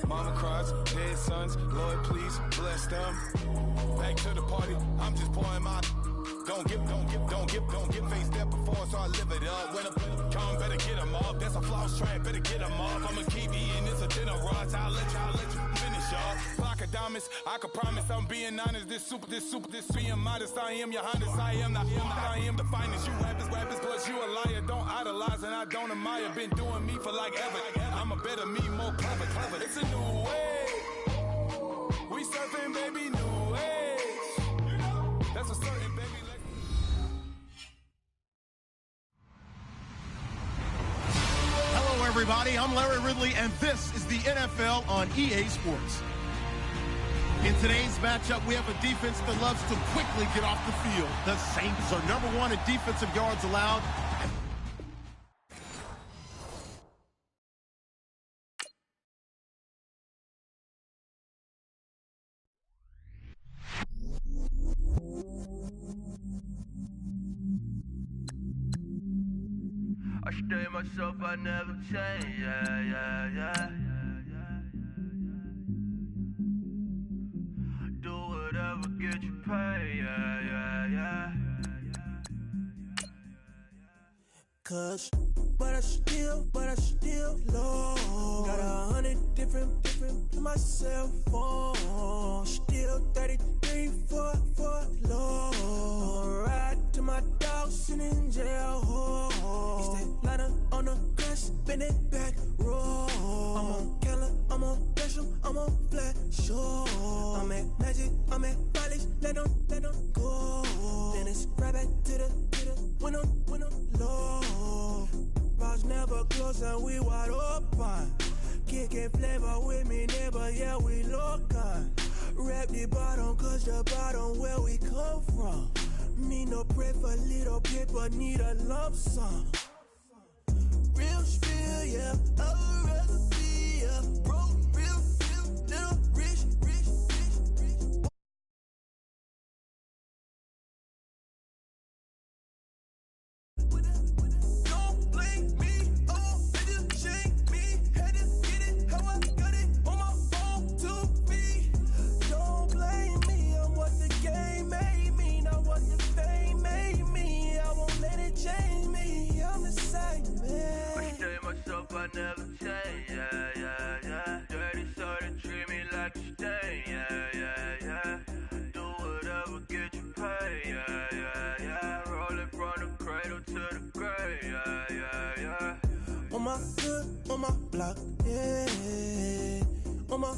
Mama cries, dead sons, Lord please bless them. Back to the party, I'm just pouring my. Don't get face step before, so I live it up. When I come, better get them up. That's a floss track, better get them up. I'ma keep eating, it's a dinner rush. I'll let you finish up. Block of diamonds, I can promise I'm being honest. This being modest. I am your highness, I am the finest. You rappers, plus you a liar. Don't idolize and I don't admire. Been doing me for like ever. I'm a better me, more clever. It's a new way. We surfing, baby, new age. That's a certain baby. Hello, everybody. I'm Larry Ridley, and this is the NFL on EA Sports. In today's matchup, we have a defense that loves to quickly get off the field. The Saints are #1 in defensive yards allowed. I stay myself, I never change, yeah. Do whatever, get you paid, yeah. Cause, but I still low. Got 100 different to my cell phone. Still 33 for low. I'ma ride to my dog sitting in jail. He stay lighter on the grass, bend it back, roll. I'm on Keller, I'm on Bishop, I'm on Flat Shore. I'm at Magic, I'm at Follies, let them go. Then it's right back to the when I'm low. Bars never close and we wide open. Kicking flavor with me, neighbor, yeah, we local. Rap the bottom, cause the bottom where we come from. Me no pray for little paper, need a lump sum. Real spill, yeah, I'd rather be, yeah. Broke, real, little rich. Don't blame me, oh, they just shake me. Had to get it, how I got it, on my own 2 feet. Don't blame me, I'm what the game made me, not what the fame made me. I won't let it change me, I'm the same man. I stay myself, I never change, yeah. Dirty so they treat me like a stain, yeah. Do whatever, get you paid, yeah. Rolling from the cradle to the grave, yeah. On my hood, on my block, yeah. On my,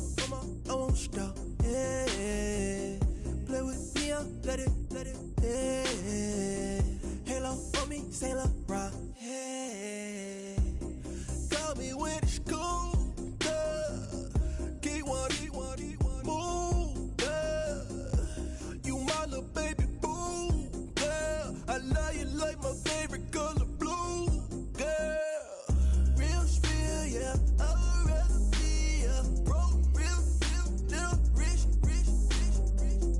I won't stop, yeah. Play with me, I'll let it, yeah. Halo on me, Saint Laurent, yeah. Got me with the school, yeah. Keep one, move, yeah. You my little baby boo, yeah. I love you like my favorite color blue, girl. Real spill, yeah, I'd rather be, yeah. Broke, real, little rich.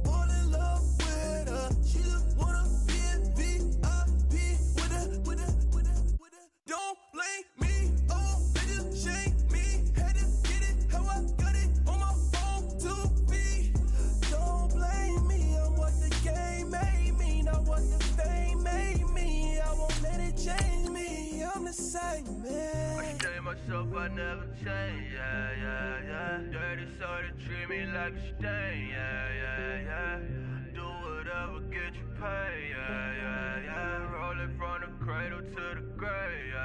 Fall in love with her, she just wanna be in VIP with her. Don't blame me, oh, they just shake me. Had to get it, how I got it, on my own 2 feet. Don't blame me, I'm what the game made me, not what the fame made me. I won't let it change me, I'm the same man. I stay myself, I never change, yeah. Dirty so they treat me like a stain, yeah. Do whatever, get you paid, yeah. Rolling from the cradle to the grave, yeah.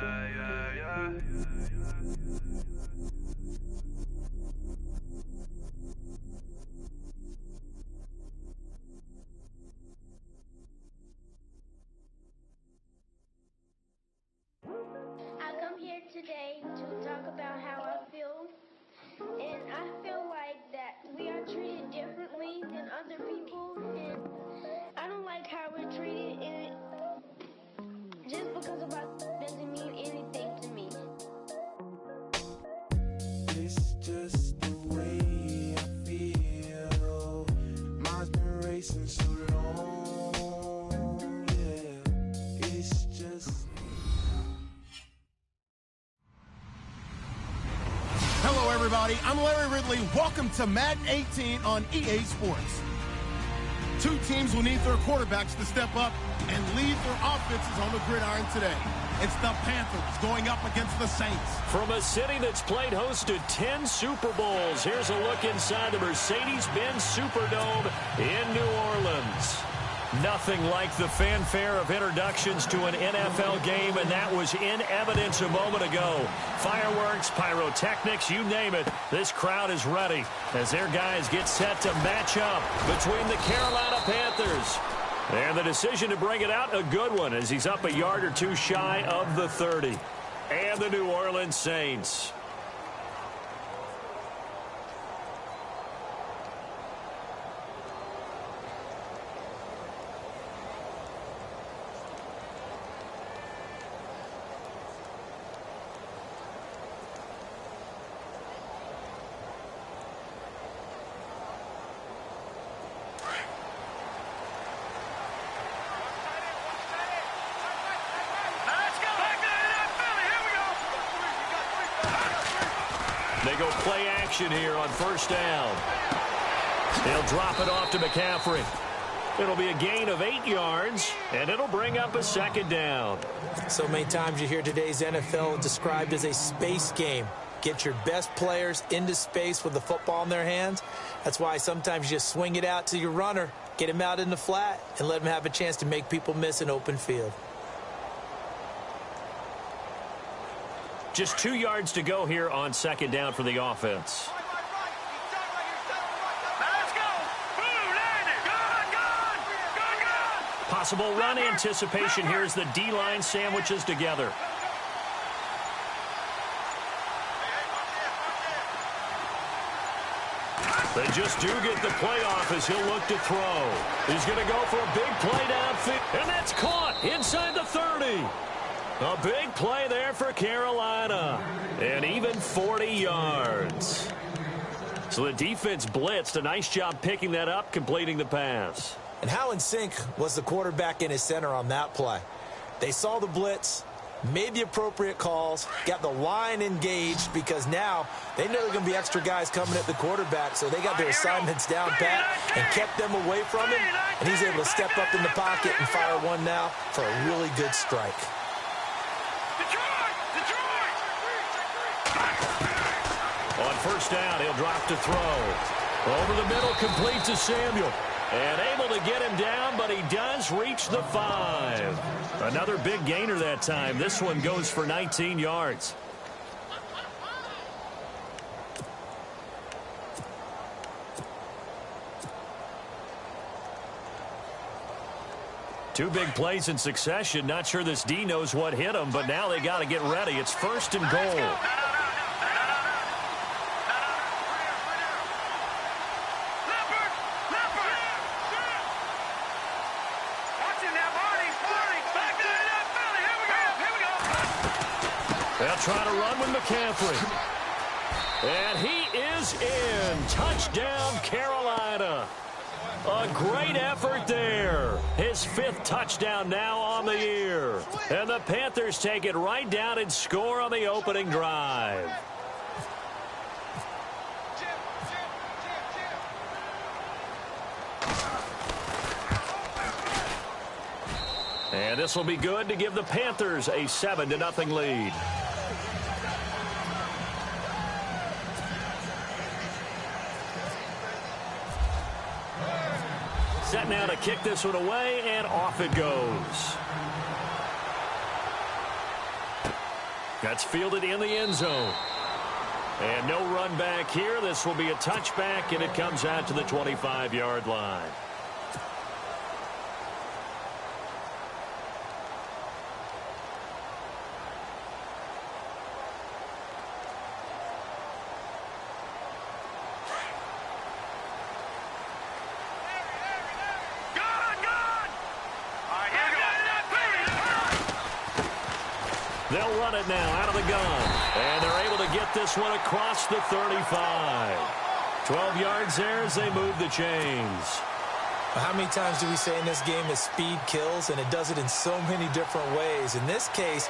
I come here today to talk about how I feel, and I feel like that we are treated differently than other people, and I don't like how we're treated, and just because of our doesn't mean anything to everybody. I'm Larry Ridley. Welcome to Madden 18 on EA Sports. Two teams will need their quarterbacks to step up and lead their offenses on the gridiron today. It's the Panthers going up against the Saints. From a city that's played host to 10 Super Bowls, here's a look inside the Mercedes-Benz Superdome in New Orleans. Nothing like the fanfare of introductions to an NFL game, and that was in evidence a moment ago. Fireworks, pyrotechnics, you name it. This crowd is ready as their guys get set to match up between the Carolina Panthers. And the decision to bring it out, a good one, as he's up a yard or two shy of the 30. And the New Orleans Saints. They go play action here on first down. They'll drop it off to McCaffrey. It'll be a gain of 8 yards, and it'll bring up a second down. So many times you hear today's NFL described as a space game. Get your best players into space with the football in their hands. That's why sometimes you just swing it out to your runner, get him out in the flat, and let him have a chance to make people miss an open field. Just 2 yards to go here on second down for the offense. Possible run anticipation here as the D-line sandwiches together. They just do get the play off as he'll look to throw. He's going to go for a big play downfield, and that's caught inside the 30. A big play there for Carolina, and even 40 yards. So the defense blitzed. A nice job picking that up, completing the pass. And how in sync was the quarterback in his center on that play? They saw the blitz, made the appropriate calls, got the line engaged because now they know there are going to be extra guys coming at the quarterback, so they got their assignments down pat and kept them away from him, and he's able to step up in the pocket and fire one now for a really good strike. On first down, he'll drop to throw. Over the middle, complete to Samuel. And able to get him down, but he does reach the 5. Another big gainer that time. This one goes for 19 yards. Two big plays in succession. Not sure this D knows what hit him, but now they got to get ready. It's first and goal. They'll try to run with McCaffrey. And he is in. Touchdown, Carolina. A great effort there. His 5th touchdown now on the year. And the Panthers take it right down and score on the opening drive. And this will be good to give the Panthers a 7-0 lead. Set now to kick this one away, and off it goes. That's fielded in the end zone. And no run back here. This will be a touchback, and it comes out to the 25-yard line. They'll run it now out of the gun. And they're able to get this one across the 35. 12 yards there as they move the chains. How many times do we say in this game that speed kills, and it does it in so many different ways? In this case,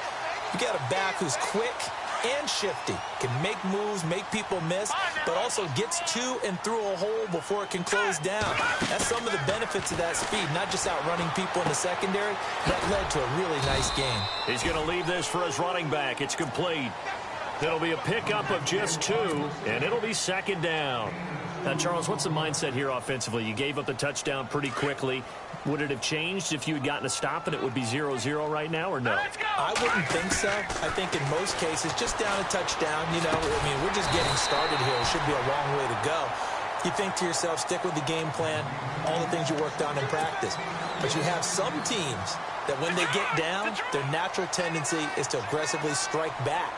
you got a back who's quick, and shifty. Can make moves, make people miss, but also gets to and through a hole before it can close down. That's some of the benefits of that speed, not just outrunning people in the secondary. That led to a really nice game. He's going to leave this for his running back. It's complete. It'll be a pickup of just 2, and it'll be second down. Now, Charles, what's the mindset here offensively? You gave up the touchdown pretty quickly. Would it have changed if you had gotten a stop and it would be 0-0 right now, or no? I wouldn't think so. I think in most cases, just down a touchdown, you know, I mean, we're just getting started here. It should be a long way to go. You think to yourself, stick with the game plan, all the things you worked on in practice. But you have some teams that when they get down, their natural tendency is to aggressively strike back.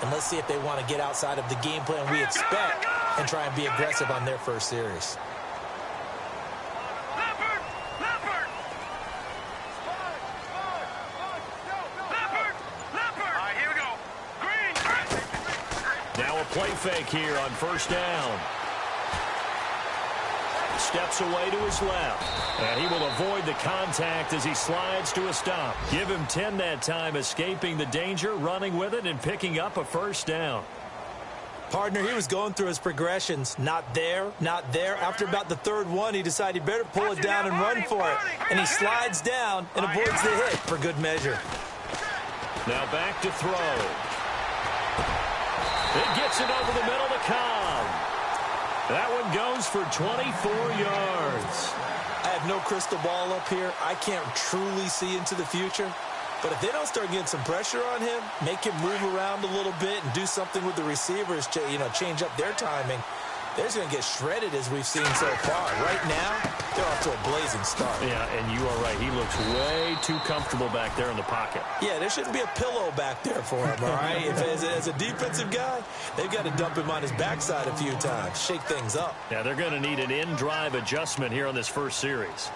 And let's see if they want to get outside of the game plan we expect and try and be aggressive on their first series. Now a play fake here on first down. Steps away to his left, and he will avoid the contact as he slides to a stop. Give him 10 that time, escaping the danger, running with it, and picking up a first down. Partner, he was going through his progressions. Not there, not there. After about the third one, he decided he better pull it down and run for it. And he slides down and avoids the hit for good measure. Now back to throw. It gets it over the middle to Cobb. That one goes for 24 yards. I have no crystal ball up here. I can't truly see into the future. But if they don't start getting some pressure on him, make him move around a little bit and do something with the receivers, change up their timing, they're just going to get shredded as we've seen so far. Right now, they're off to a blazing start. Yeah, and you are right. He looks way too comfortable back there in the pocket. Yeah, there shouldn't be a pillow back there for him, all right? As a defensive guy, they've got to dump him on his backside a few times, shake things up. Yeah, they're going to need an in-drive adjustment here on this first series.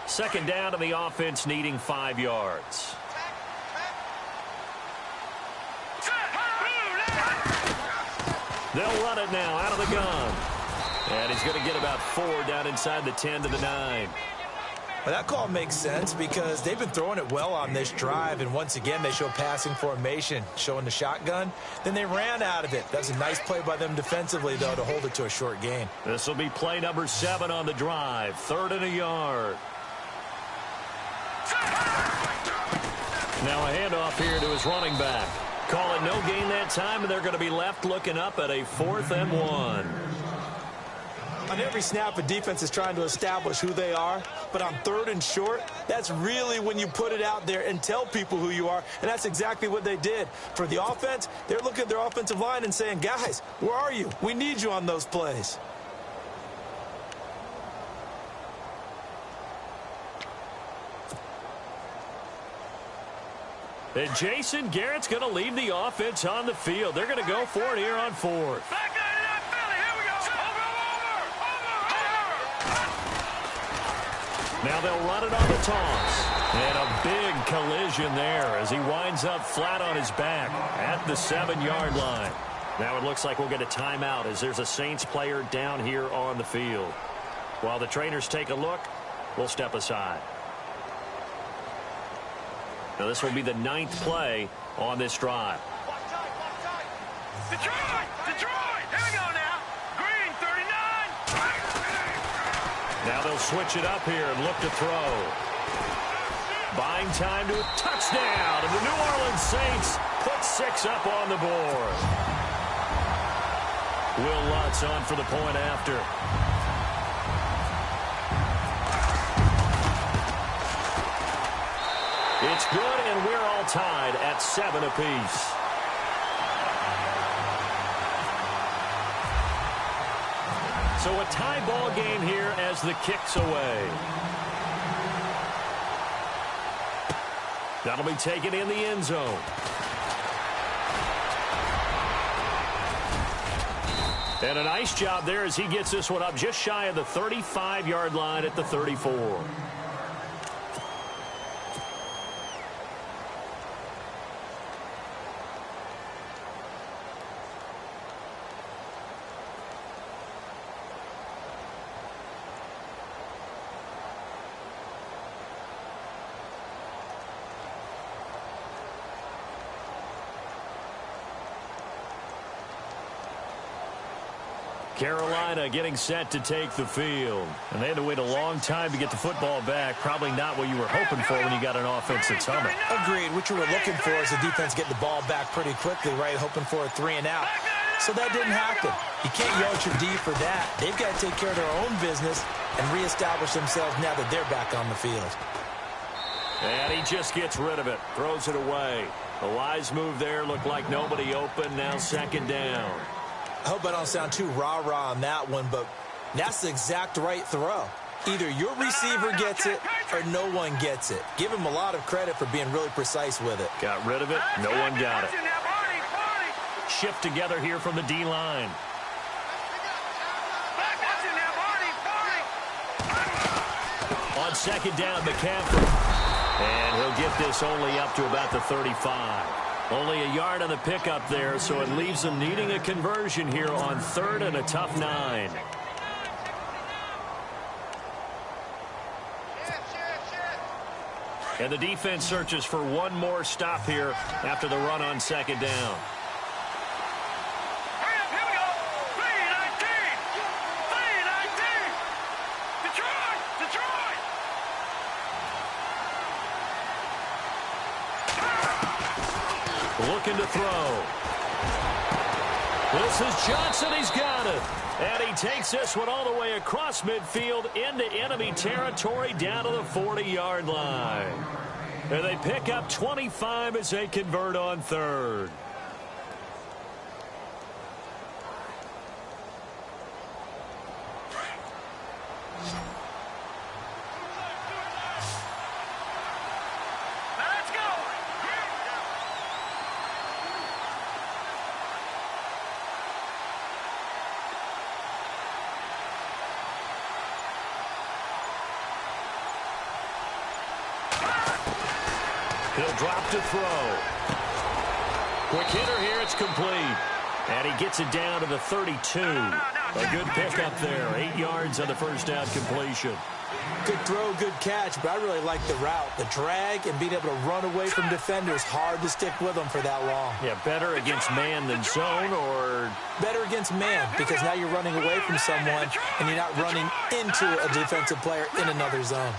Second down to the offense, needing 5 yards. They'll run it now out of the gun. And he's going to get about 4 down inside the 10 to the 9. Well, that call makes sense because they've been throwing it well on this drive, and once again they show passing formation, showing the shotgun. Then they ran out of it. That's a nice play by them defensively, though, to hold it to a short gain. This will be play number 7 on the drive, 3rd and a yard. Now a handoff here to his running back. Call it no gain that time, and they're going to be left looking up at a 4th and 1. On every snap, a defense is trying to establish who they are, but on 3rd and short, that's really when you put it out there and tell people who you are, and that's exactly what they did. For the offense, they're looking at their offensive line and saying, guys, where are you? We need you on those plays. And Jason Garrett's going to leave the offense on the field. They're going to go for it here on 4th. Now they'll run it on the toss. And a big collision there as he winds up flat on his back at the 7-yard line. Now it looks like we'll get a timeout as there's a Saints player down here on the field. While the trainers take a look, we'll step aside. Now this will be the 9th play on this drive. Detroit! Here we go now. Green, 39. Now they'll switch it up here and look to throw. Buying time to a touchdown. And the New Orleans Saints put 6 up on the board. Will Lutz on for the point after. It's good, and we're all tied at 7 apiece. So a tie ball game here as the kick's away. That'll be taken in the end zone. And a nice job there as he gets this one up just shy of the 35-yard line at the 34. Carolina getting set to take the field. And they had to wait a long time to get the football back. Probably not what you were hoping for when you got an offense that's humming. Agreed. What you were looking for is the defense getting the ball back pretty quickly, right? Hoping for a 3 and out. So that didn't happen. You can't yell at your D for that. They've got to take care of their own business and reestablish themselves now that they're back on the field. And he just gets rid of it. Throws it away. A wise move there. Looked like nobody open. Now second down. I hope I don't sound too rah-rah on that one, but that's the exact right throw. Either your receiver gets it or no one gets it. Give him a lot of credit for being really precise with it. Got rid of it. No one got it. Shift together here from the D-line. On second down, McCaffrey. And he'll get this only up to about the 35. Only a yard on the pickup there, so it leaves them needing a conversion here on 3rd and a tough 9. And the defense searches for one more stop here after the run on second down. Looking to throw. This is Johnson. He's got it. And he takes this one all the way across midfield into enemy territory down to the 40-yard line. And they pick up 25 as they convert on 3rd. He'll drop to throw. Quick hitter here. It's complete. And he gets it down to the 32. A good pickup there. 8 yards on the first down completion. Good throw, good catch, but I really like the route. The drag and being able to run away from defenders, hard to stick with them for that long. Yeah, better against man than zone, or? Better against man, because now you're running away from someone and you're not running into a defensive player in another zone.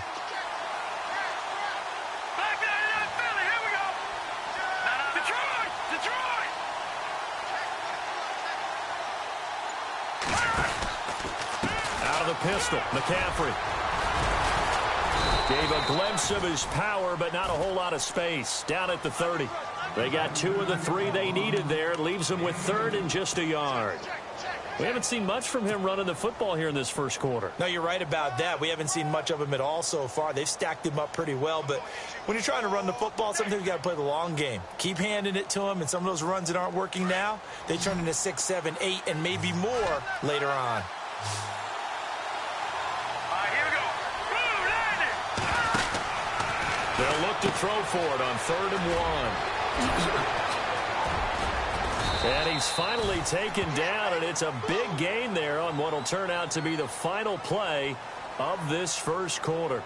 Pistol. McCaffrey gave a glimpse of his power, but not a whole lot of space. Down at the 30. They got 2 of the 3 they needed there. Leaves them with 3rd and just a yard. We haven't seen much from him running the football here in this first quarter. No, you're right about that. We haven't seen much of him at all so far. They've stacked him up pretty well, but when you're trying to run the football, sometimes you got to play the long game. Keep handing it to him, and some of those runs that aren't working now, they turn into 6, 7, 8, and maybe more later on. They'll look to throw for it on 3rd and 1. And he's finally taken down, and it's a big gain there on what will turn out to be the final play of this first quarter.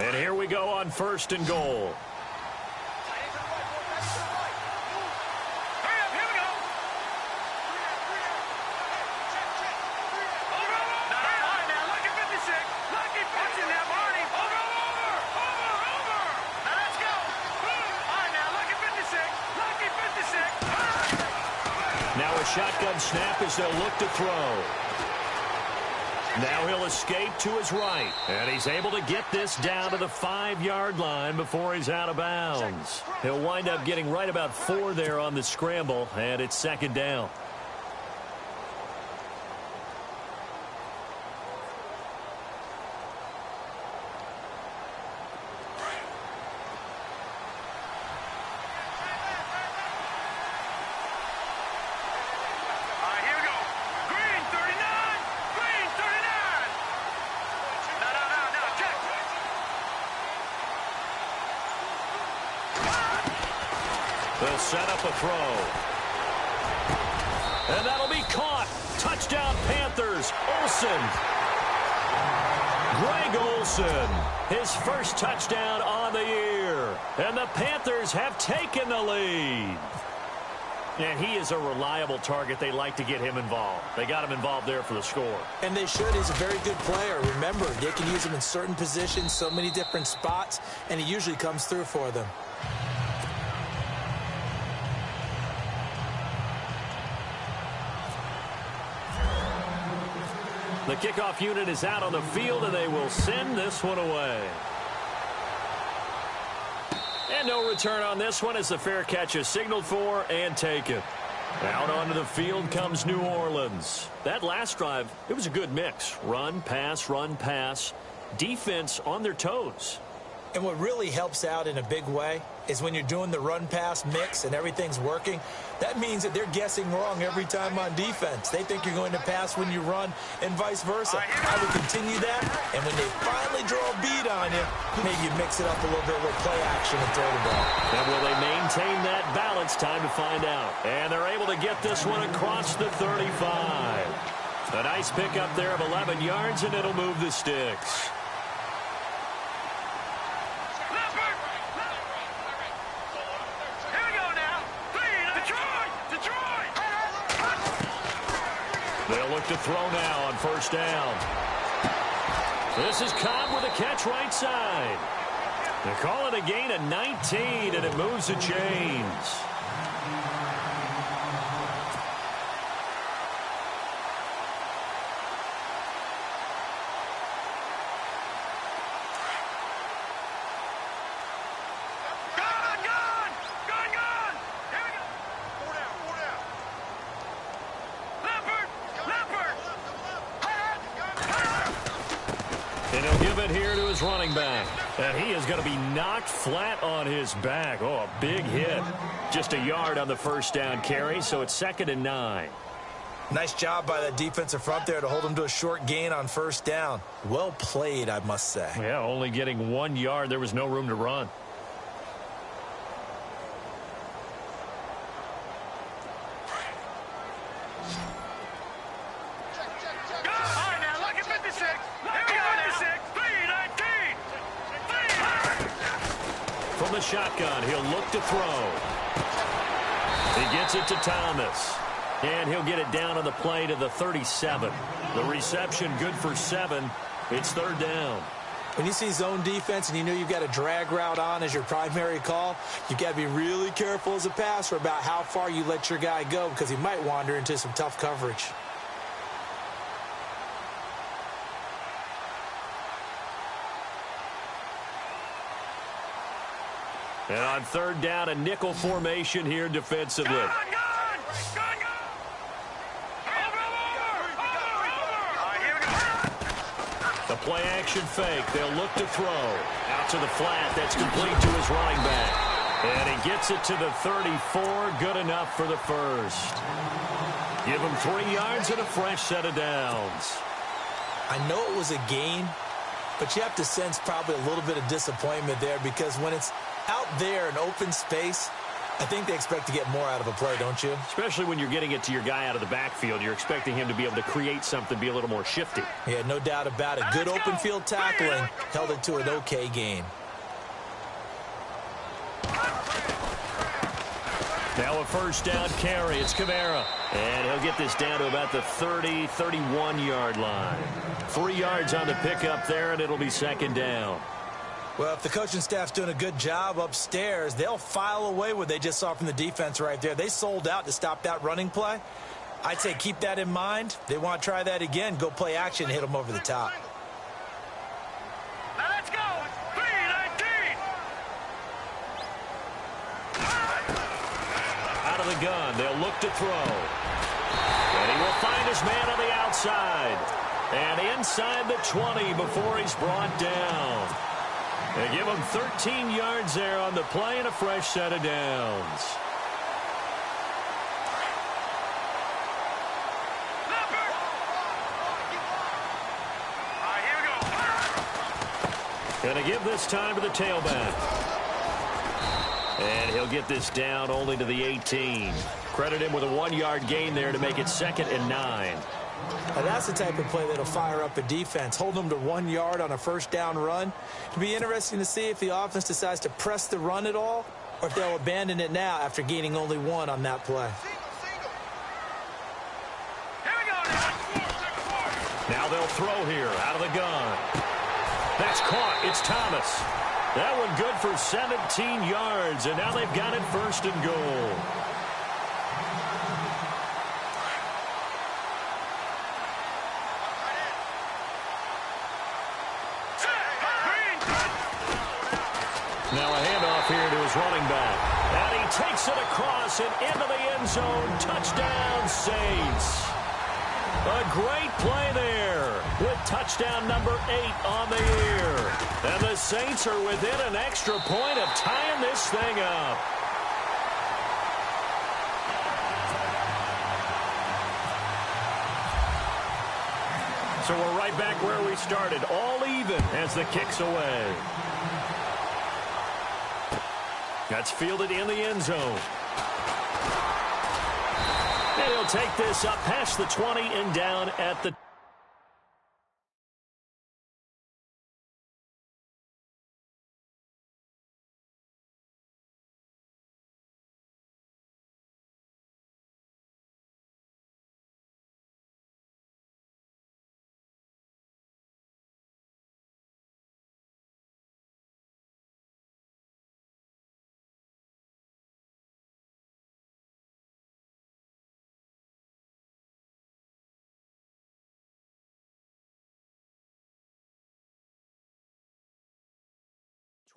And here we go on 1st and goal. Now a shotgun snap as they'll look to throw. Now he'll escape to his right. And he's able to get this down to the 5-yard line before he's out of bounds. He'll wind up getting right about 4 there on the scramble, and it's second down. They'll set up a throw. And that'll be caught. Touchdown, Panthers. Olsen. Greg Olsen, his first touchdown on the year. And the Panthers have taken the lead. And he is a reliable target. They like to get him involved. They got him involved there for the score. And they should. He's a very good player. Remember, they can use him in certain positions, so many different spots, and he usually comes through for them. The kickoff unit is out on the field, and they will send this one away. And no return on this one as the fair catch is signaled for and taken. Out onto the field comes New Orleans. That last drive, it was a good mix. Run, pass, defense on their toes. And what really helps out in a big way is when you're doing the run-pass mix and everything's working, that means that they're guessing wrong every time on defense. They think you're going to pass when you run and vice versa. I would continue that, and when they finally draw a beat on you, maybe you mix it up a little bit with play action and throw the ball. And will they maintain that balance? Time to find out. And they're able to get this one across the 35. A nice pickup there of 11 yards, and it'll move the sticks. They'll look to throw now on first down. This is Cobb with a catch right side. They call it a gain of 19, and it moves the chains. And he'll give it here to his running back. And he is going to be knocked flat on his back. Oh, a big hit. Just a yard on the first down carry, so it's 2nd and 9. Nice job by that defensive front there to hold him to a short gain on first down. Well played, I must say. Yeah, only getting 1 yard. There was no room to run. From the shotgun, he'll look to throw. He gets it to Thomas. And he'll get it down on the play to the 37. The reception good for 7. It's 3rd down. When you see zone defense and you know you've got a drag route on as your primary call, you've got to be really careful as a passer about how far you let your guy go because he might wander into some tough coverage. And on 3rd down, a nickel formation here defensively. The play action fake. They'll look to throw. Out to the flat. That's complete to his running back. And he gets it to the 34. Good enough for the first. Give him 3 yards and a fresh set of downs. I know it was a gain, but you have to sense probably a little bit of disappointment there because when it's out there in open space, I think they expect to get more out of a play, don't you? Especially when you're getting it to your guy out of the backfield. You're expecting him to be able to create something, be a little more shifty. Yeah, no doubt about it. Good open field tackling held it to an okay gain. Now a first down carry. It's Kamara. And he'll get this down to about the 30, 31-yard line. 3 yards on the pickup there, and it'll be 2nd down. Well, if the coaching staff's doing a good job upstairs, they'll file away what they just saw from the defense right there. They sold out to stop that running play. I'd say keep that in mind. They want to try that again. Go play action and hit them over the top. Now let's go. 3-19. Out of the gun, they'll look to throw. And he will find his man on the outside. And inside the 20 before he's brought down. They give him 13 yards there on the play and a fresh set of downs. Gonna give this time to the tailback. And he'll get this down only to the 18. Credit him with a 1-yard gain there to make it 2nd and 9. Now, that's the type of play that'll fire up a defense. Hold them to 1 yard on a first down run. It'll be interesting to see if the offense decides to press the run at all or if they'll abandon it now after gaining only 1 on that play. Now they'll throw here out of the gun. That's caught. It's Thomas. That one good for 17 yards, and now they've got it first and goal. Now a handoff here to his running back. And he takes it across and into the end zone. Touchdown, Saints. A great play there with touchdown number 8 on the year. And the Saints are within an extra point of tying this thing up. So we're right back where we started, all even as the kick's away. That's fielded in the end zone. And he'll take this up past the 20 and down at the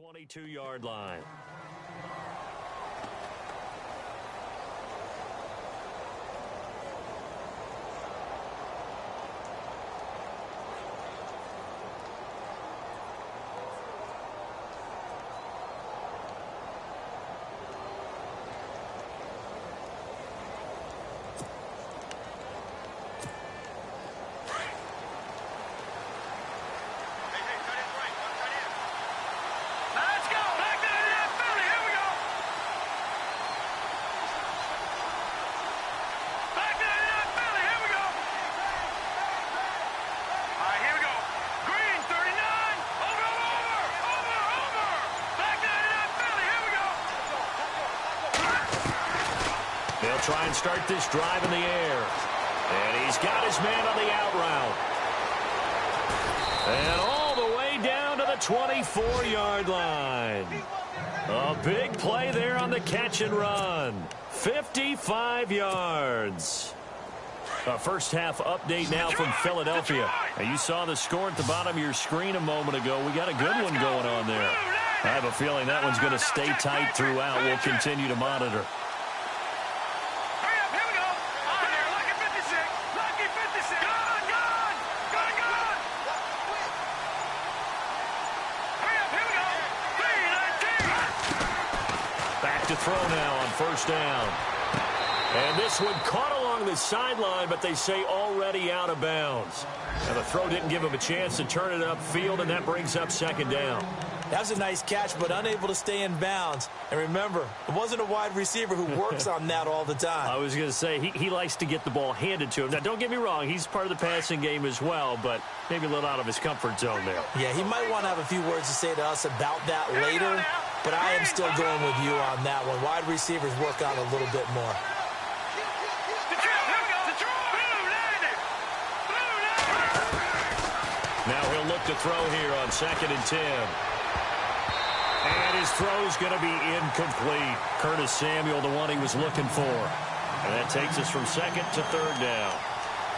22-yard line. Try and start this drive in the air. And he's got his man on the out route. And all the way down to the 24-yard line. A big play there on the catch and run. 55 yards. A first half update now from Philadelphia. And you saw the score at the bottom of your screen a moment ago. We got a good one going on there. I have a feeling that one's going to stay tight throughout. We'll continue to monitor. To throw now on first down. And this one caught along the sideline, but they say already out of bounds. And the throw didn't give him a chance to turn it upfield, and that brings up second down. That was a nice catch, but unable to stay in bounds. And remember, it wasn't a wide receiver who works on that all the time. I was going to say, he likes to get the ball handed to him. Now, don't get me wrong, he's part of the passing game as well, but maybe a little out of his comfort zone there. Yeah, he might want to have a few words to say to us about that later. But I am still going with you on that one. Wide receivers work on a little bit more. Now he'll look to throw here on 2nd and 10. And his throw's going to be incomplete. Curtis Samuel, the one he was looking for. And that takes us from 2nd to 3rd down.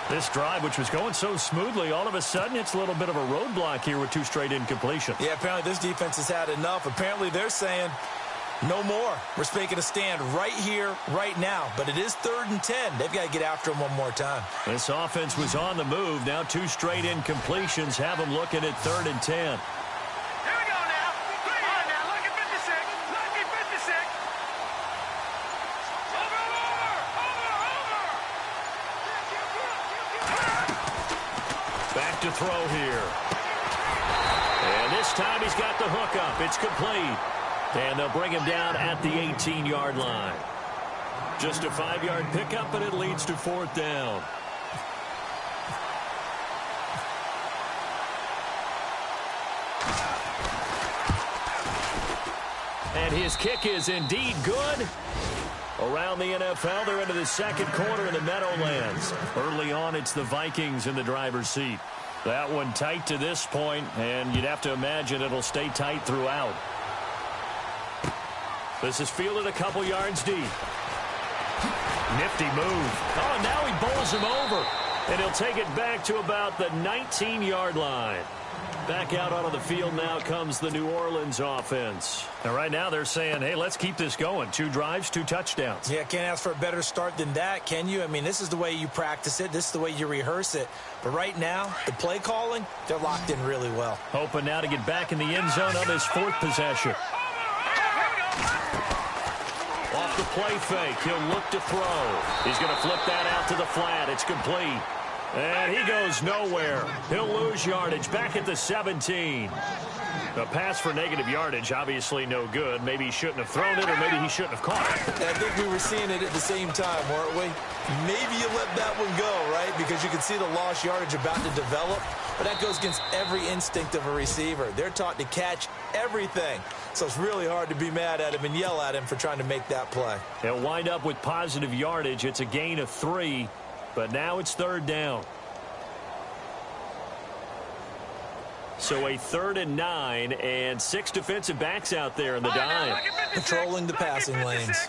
This drive, which was going so smoothly, all of a sudden it's a little bit of a roadblock here with 2 straight incompletions. Yeah, apparently this defense has had enough. Apparently they're saying no more. We're making a stand right here, right now. But it is 3rd and 10. They've got to get after him one more time. This offense was on the move. Now 2 straight incompletions have them looking at 3rd and 10. To throw here. And this time he's got the hook up. It's complete. And they'll bring him down at the 18-yard line. Just a 5-yard pickup, and it leads to 4th down. his kick is indeed good. Around the NFL, they're into the second quarter in the Meadowlands. Early on, it's the Vikings in the driver's seat. That one tight to this point, and you'd have to imagine it'll stay tight throughout. This is fielded a couple yards deep. Nifty move. Oh, now he bowls him over. And he'll take it back to about the 19-yard line. Back out onto the field now comes the New Orleans offense. And right now they're saying, hey, let's keep this going. 2 drives, 2 touchdowns. Yeah, can't ask for a better start than that, can you? I mean, this is the way you practice it. This is the way you rehearse it. But right now, the play calling, they're locked in really well. Hoping now to get back in the end zone on his 4th possession. Off the play fake, he'll look to throw. He's going to flip that out to the flat. It's complete. And he goes nowhere. He'll lose yardage back at the 17. A pass for negative yardage, obviously no good. Maybe he shouldn't have thrown it, or maybe he shouldn't have caught it. I think we were seeing it at the same time, weren't we? Maybe you let that one go, right? Because you can see the lost yardage about to develop. But that goes against every instinct of a receiver. They're taught to catch everything. So it's really hard to be mad at him and yell at him for trying to make that play. He'll wind up with positive yardage. It's a gain of 3. But now it's 3rd down. So a 3rd and 9 and 6 defensive backs out there in the dime. Patrolling the passing lanes.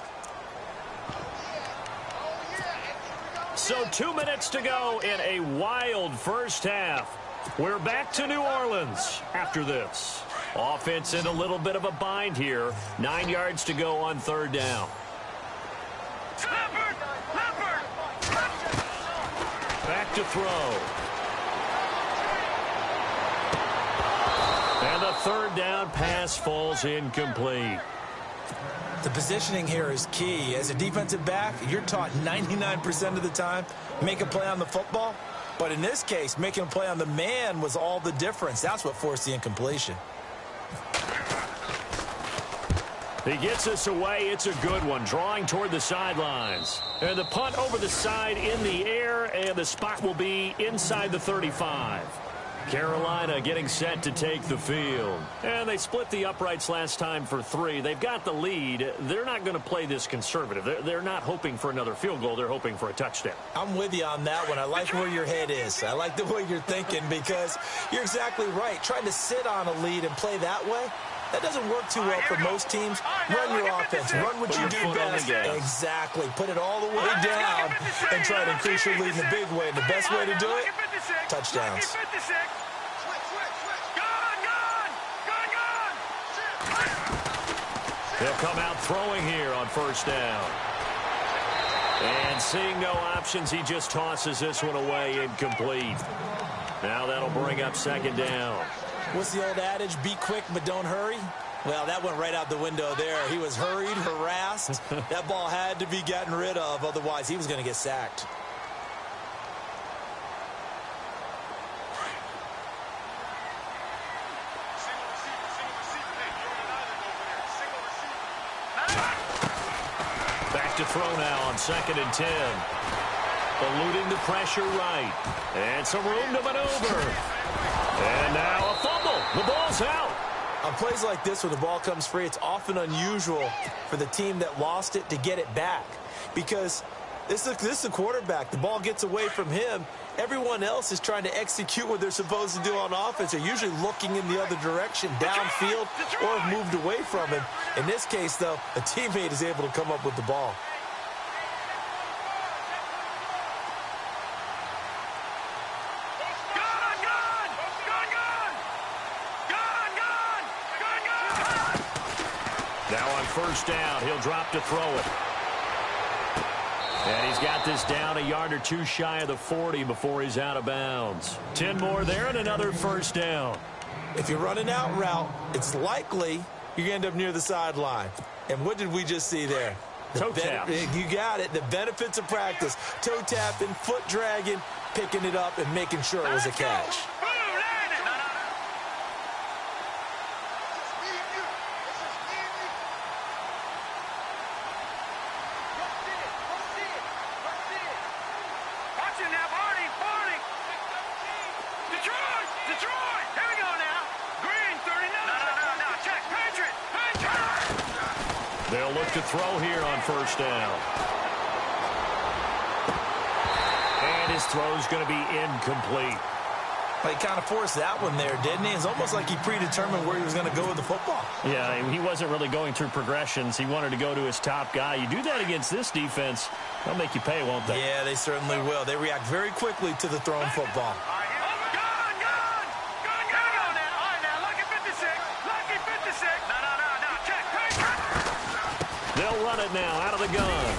So 2 minutes to go in a wild first half. We're back to New Orleans after this. Offense in a little bit of a bind here. 9 yards to go on 3rd down. Back to throw. And the 3rd down pass falls incomplete. The positioning here is key. As a defensive back, you're taught 99% of the time, make a play on the football. But in this case, making a play on the man was all the difference. That's what forced the incompletion. He gets us away. It's a good one. Drawing toward the sidelines. And the punt over the side in the air, and the spot will be inside the 35. Carolina getting set to take the field. And they split the uprights last time for 3. They've got the lead. They're not going to play this conservative. They're not hoping for another field goal. They're hoping for a touchdown. I'm with you on that one. I like where your head is. I like the way you're thinking, because you're exactly right. Trying to sit on a lead and play that way, that doesn't work too well for most teams. Run your offense. Run what you do best. Exactly. Put it all the way down and try to increase your lead in a big way. And the best way to do it, touchdowns. They'll come out throwing here on 1st down. And seeing no options, he just tosses this one away incomplete. Now that'll bring up 2nd down. What's the old adage? Be quick, but don't hurry. Well, that went right out the window there. He was hurried, harassed. That ball had to be gotten rid of. Otherwise, he was going to get sacked. Back to throw now on 2nd and 10. Eluding the pressure right. And some room to maneuver. And now a fumble. The ball's out. On plays like this, when the ball comes free, it's often unusual for the team that lost it to get it back. Because this is the quarterback. The ball gets away from him. Everyone else is trying to execute what they're supposed to do on offense. They're usually looking in the other direction, downfield, or have moved away from him. In this case, though, a teammate is able to come up with the ball. Now on 1st down, he'll drop to throw it. And he's got this down a yard or 2 shy of the 40 before he's out of bounds. 10 more there and another 1st down. If you're running out route, it's likely you're going to end up near the sideline. And what did we just see there? Toe tap. You got it. The benefits of practice. Toe tapping, foot dragging, picking it up, and making sure it was a catch. They'll look to throw here on first down. And his throw's going to be incomplete. Well, he kind of forced that one there, didn't he? It's almost like he predetermined where he was going to go with the football. Yeah, he wasn't really going through progressions. He wanted to go to his top guy. You do that against this defense, they'll make you pay, won't they? Yeah, they certainly will. They react very quickly to the thrown football. They'll run it now out of the gun.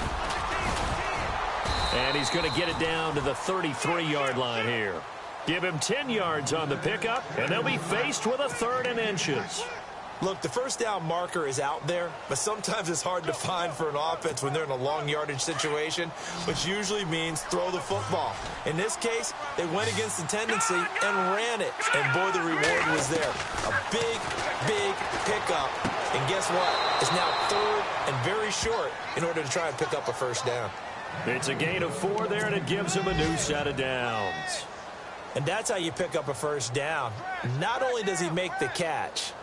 And he's going to get it down to the 33-yard line here. Give him 10 yards on the pickup, and they'll be faced with a 3rd and inches. Look, the first down marker is out there, but sometimes it's hard to find for an offense when they're in a long yardage situation, which usually means throw the football. In this case, they went against the tendency and ran it. And, boy, the reward was there. A big, big pickup. And guess what? It's now 3rd and very short in order to try and pick up a first down. It's a gain of 4 there, and it gives him a new set of downs. And that's how you pick up a first down. Not only does he make the catch,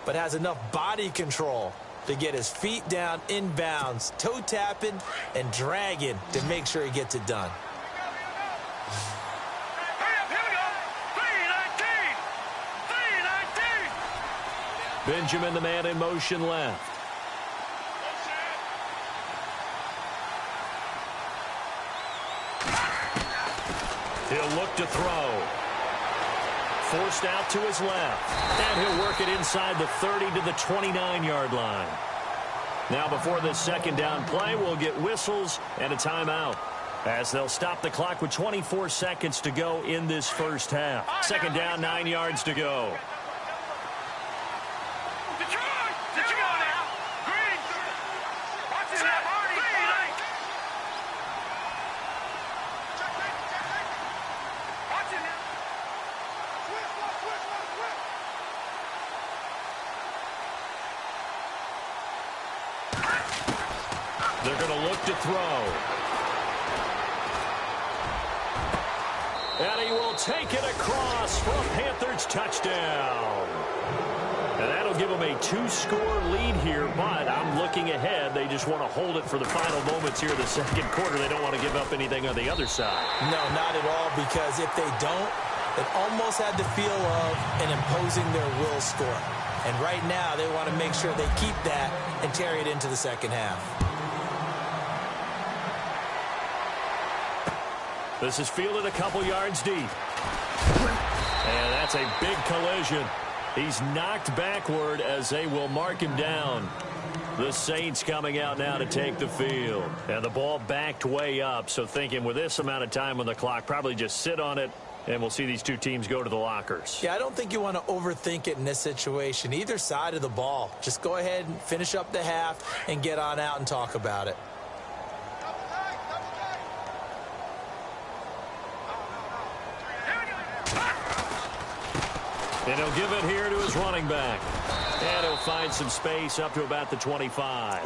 but has enough body control to get his feet down inbounds, toe tapping and dragging to make sure he gets it done. Benjamin, the man in motion left. He'll look to throw. Forced out to his left. And he'll work it inside the 30 to the 29-yard line. Now before this second down play, we'll get whistles and a timeout, as they'll stop the clock with 24 seconds to go in this first half. Second down, 9 yards to go. They're going to look to throw. And he will take it across for a Panthers touchdown. And that'll give them a 2-score lead here, but I'm looking ahead. They just want to hold it for the final moments here in the second quarter. They don't want to give up anything on the other side. No, not at all, because if they don't, it almost had the feel of an imposing their will score. And right now, they want to make sure they keep that and carry it into the second half. This is fielded a couple yards deep. And that's a big collision. He's knocked backward as they will mark him down. The Saints coming out now to take the field. And the ball backed way up, so thinking with this amount of time on the clock, probably just sit on it, and we'll see these two teams go to the lockers. Yeah, I don't think you want to overthink it in this situation. Either side of the ball. Just go ahead and finish up the half and get on out and talk about it. And he'll give it here to his running back. And he'll find some space up to about the 25.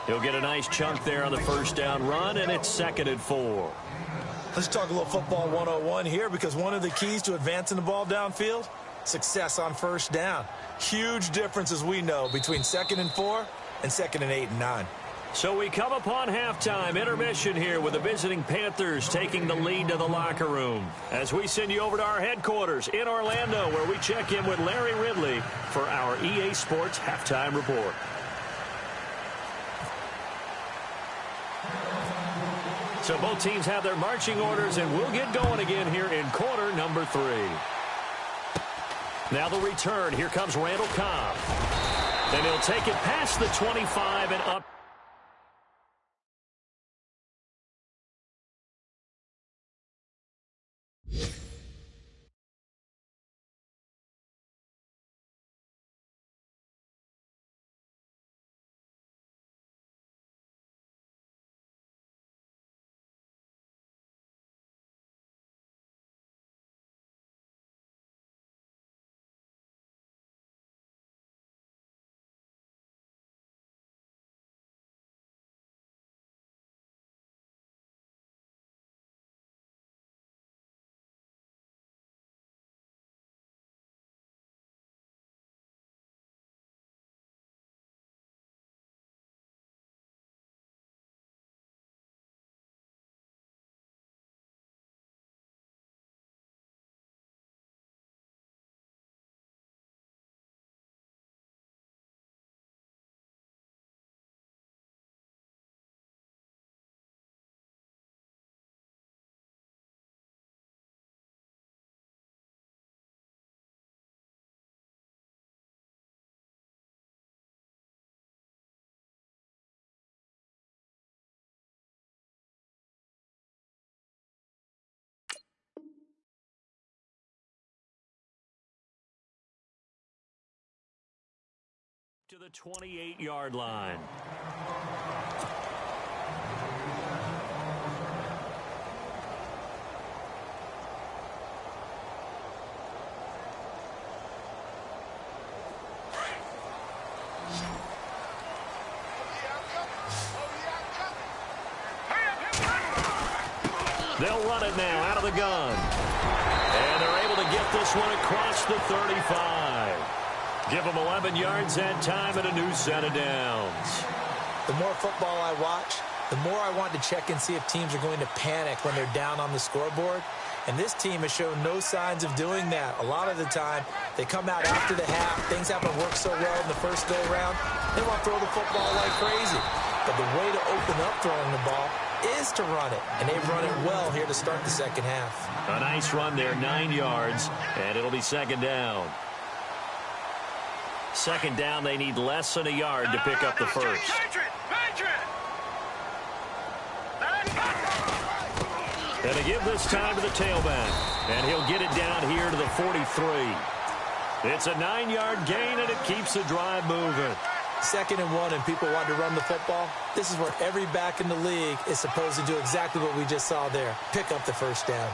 He'll get a nice chunk there on the first down run, and it's 2nd and 4. Let's talk a little football 101 here, because one of the keys to advancing the ball downfield, success on first down. Huge difference, as we know, between 2nd and 4 and 2nd and 8 and 9. So we come upon halftime intermission here with the visiting Panthers taking the lead to the locker room, as we send you over to our headquarters in Orlando, where we check in with Larry Ridley for our EA Sports Halftime Report. So both teams have their marching orders, and we'll get going again here in quarter number 3. Now the return. Here comes Randall Cobb. And he'll take it past the 25 and up. to the 28-yard line. They'll run it now out of the gun. And they're able to get this one across the 35. Give them 11 yards that time and a new set of downs. The more football I watch, the more I want to check and see if teams are going to panic when they're down on the scoreboard. And this team has shown no signs of doing that. A lot of the time, they come out after the half. Things haven't worked so well in the first go-around. They want to throw the football like crazy. But the way to open up throwing the ball is to run it. And they've run it well here to start the second half. A nice run there, 9 yards, and it'll be second down. Second down, they need less than a yard to pick up the first. And they give this time to the tailback. And he'll get it down here to the 43. It's a 9-yard gain, and it keeps the drive moving. 2nd and 1, and people want to run the football. This is where every back in the league is supposed to do exactly what we just saw there. Pick up the first down.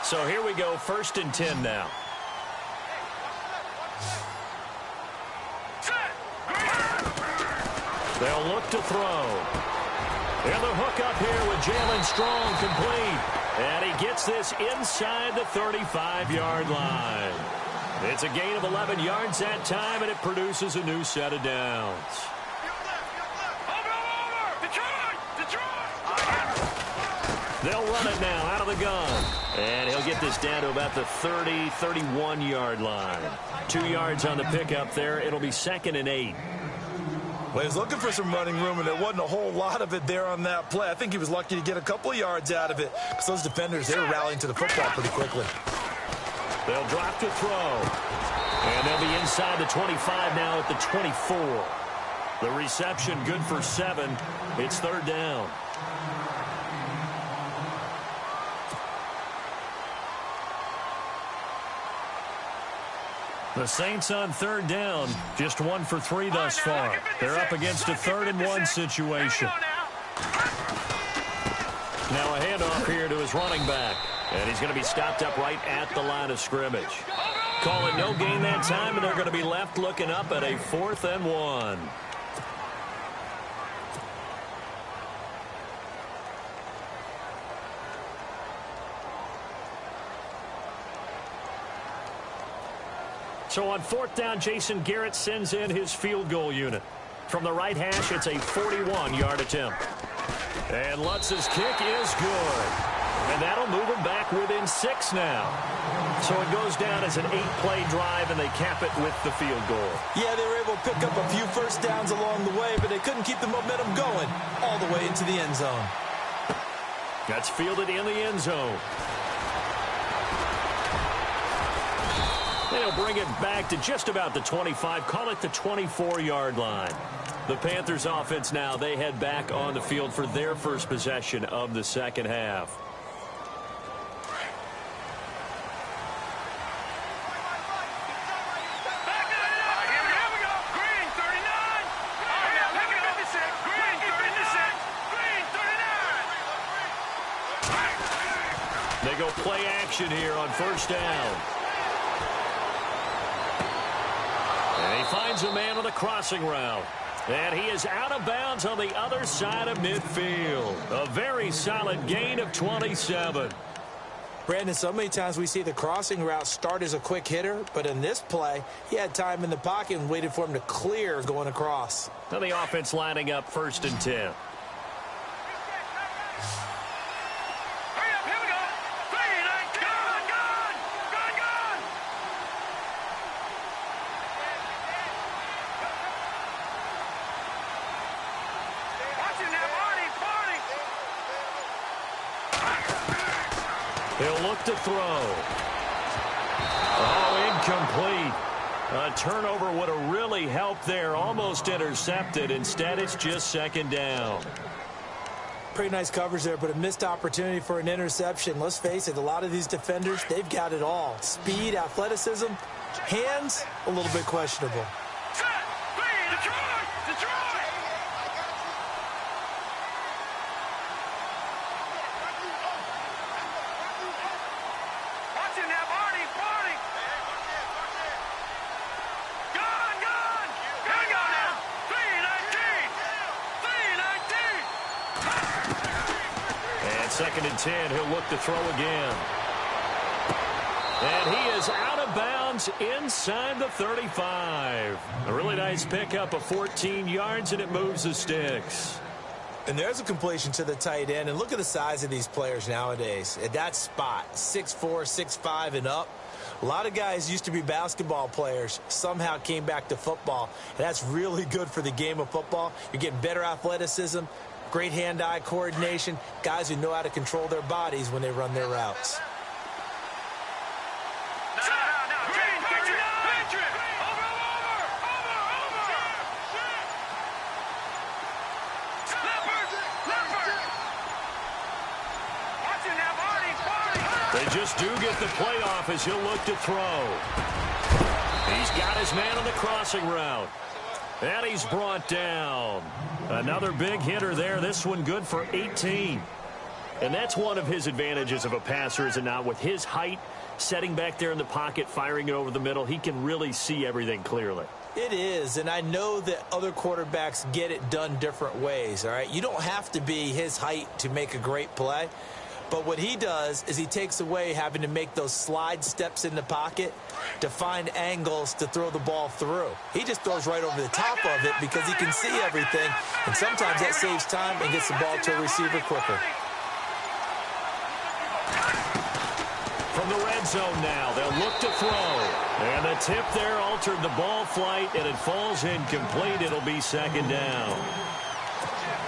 So here we go, 1st and 10 now. They'll look to throw. And the hook up here with Jalen Strong complete. And he gets this inside the 35-yard line. It's a gain of 11 yards that time, and it produces a new set of downs. They'll run it now out of the gun. And he'll get this down to about the 30, 31-yard line. 2 yards on the pickup there. It'll be 2nd and 8. Well, he was looking for some running room, and there wasn't a whole lot of it there on that play. I think he was lucky to get a couple of yards out of it because those defenders, they were rallying to the football pretty quickly. They'll drop to throw. And they'll be inside the 25 now at the 24. The reception good for 7. It's 3rd down. The Saints on 3rd down, just 1 for 3 thus far. They're up against a 3rd and 1 situation. Now a handoff here to his running back. And he's going to be stopped up right at the line of scrimmage. Calling no gain that time, and they're going to be left looking up at a 4th and 1. So on 4th down, Jason Garrett sends in his field goal unit. From the right hash, it's a 41-yard attempt. And Lutz's kick is good. And that'll move him back within 6 now. So it goes down as an 8-play drive, and they cap it with the field goal. Yeah, they were able to pick up a few first downs along the way, but they couldn't keep the momentum going all the way into the end zone. That's fielded in the end zone. They'll bring it back to just about the 25, call it the 24-yard line. The Panthers offense now, they head back on the field for their first possession of the second half. They go play action here on 1st down. And he finds a man on the crossing route. And he is out of bounds on the other side of midfield. A very solid gain of 27. Brandon, so many times we see the crossing route start as a quick hitter, but in this play, he had time in the pocket and waited for him to clear going across. Now the offense lining up 1st and 10. He'll look to throw. Oh, incomplete. A turnover would have really helped there. Almost intercepted. Instead, it's just 2nd down. Pretty nice coverage there, but a missed opportunity for an interception. Let's face it, a lot of these defenders, they've got it all. Speed, athleticism, hands, a little bit questionable. Second and 10, he'll look to throw again. And he is out of bounds inside the 35. A really nice pickup of 14 yards, and it moves the sticks. And there's a completion to the tight end. And look at the size of these players nowadays. At that spot, 6'4", 6'5", and up. A lot of guys used to be basketball players, somehow came back to football. And that's really good for the game of football. You're getting better athleticism, great hand-eye coordination, guys who know how to control their bodies when they run their routes. They just do get the play off as he'll look to throw. He's got his man on the crossing route. And he's brought down. Another big hitter there. This one good for 18. And that's one of his advantages of a passer, is it not? With his height, setting back there in the pocket, firing it over the middle, he can really see everything clearly. It is, and I know that other quarterbacks get it done different ways, all right? You don't have to be his height to make a great play. But what he does is he takes away having to make those slide steps in the pocket to find angles to throw the ball through. He just throws right over the top of it because he can see everything, and sometimes that saves time and gets the ball to a receiver quicker. From the red zone now, they'll look to throw. And the tip there altered the ball flight, and it falls incomplete. It'll be second down.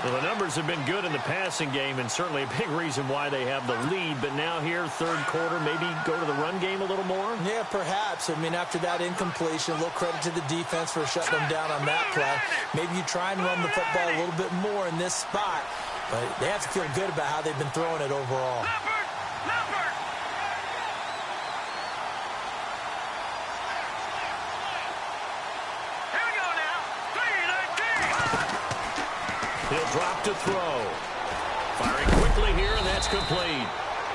Well, the numbers have been good in the passing game, and certainly a big reason why they have the lead. But now here, third quarter, maybe go to the run game a little more? Yeah, perhaps. I mean, after that incompletion, a little credit to the defense for shutting them down on that play. Maybe you try and run the football a little bit more in this spot. But they have to feel good about how they've been throwing it overall. He'll drop to throw. Firing quickly here, and that's complete.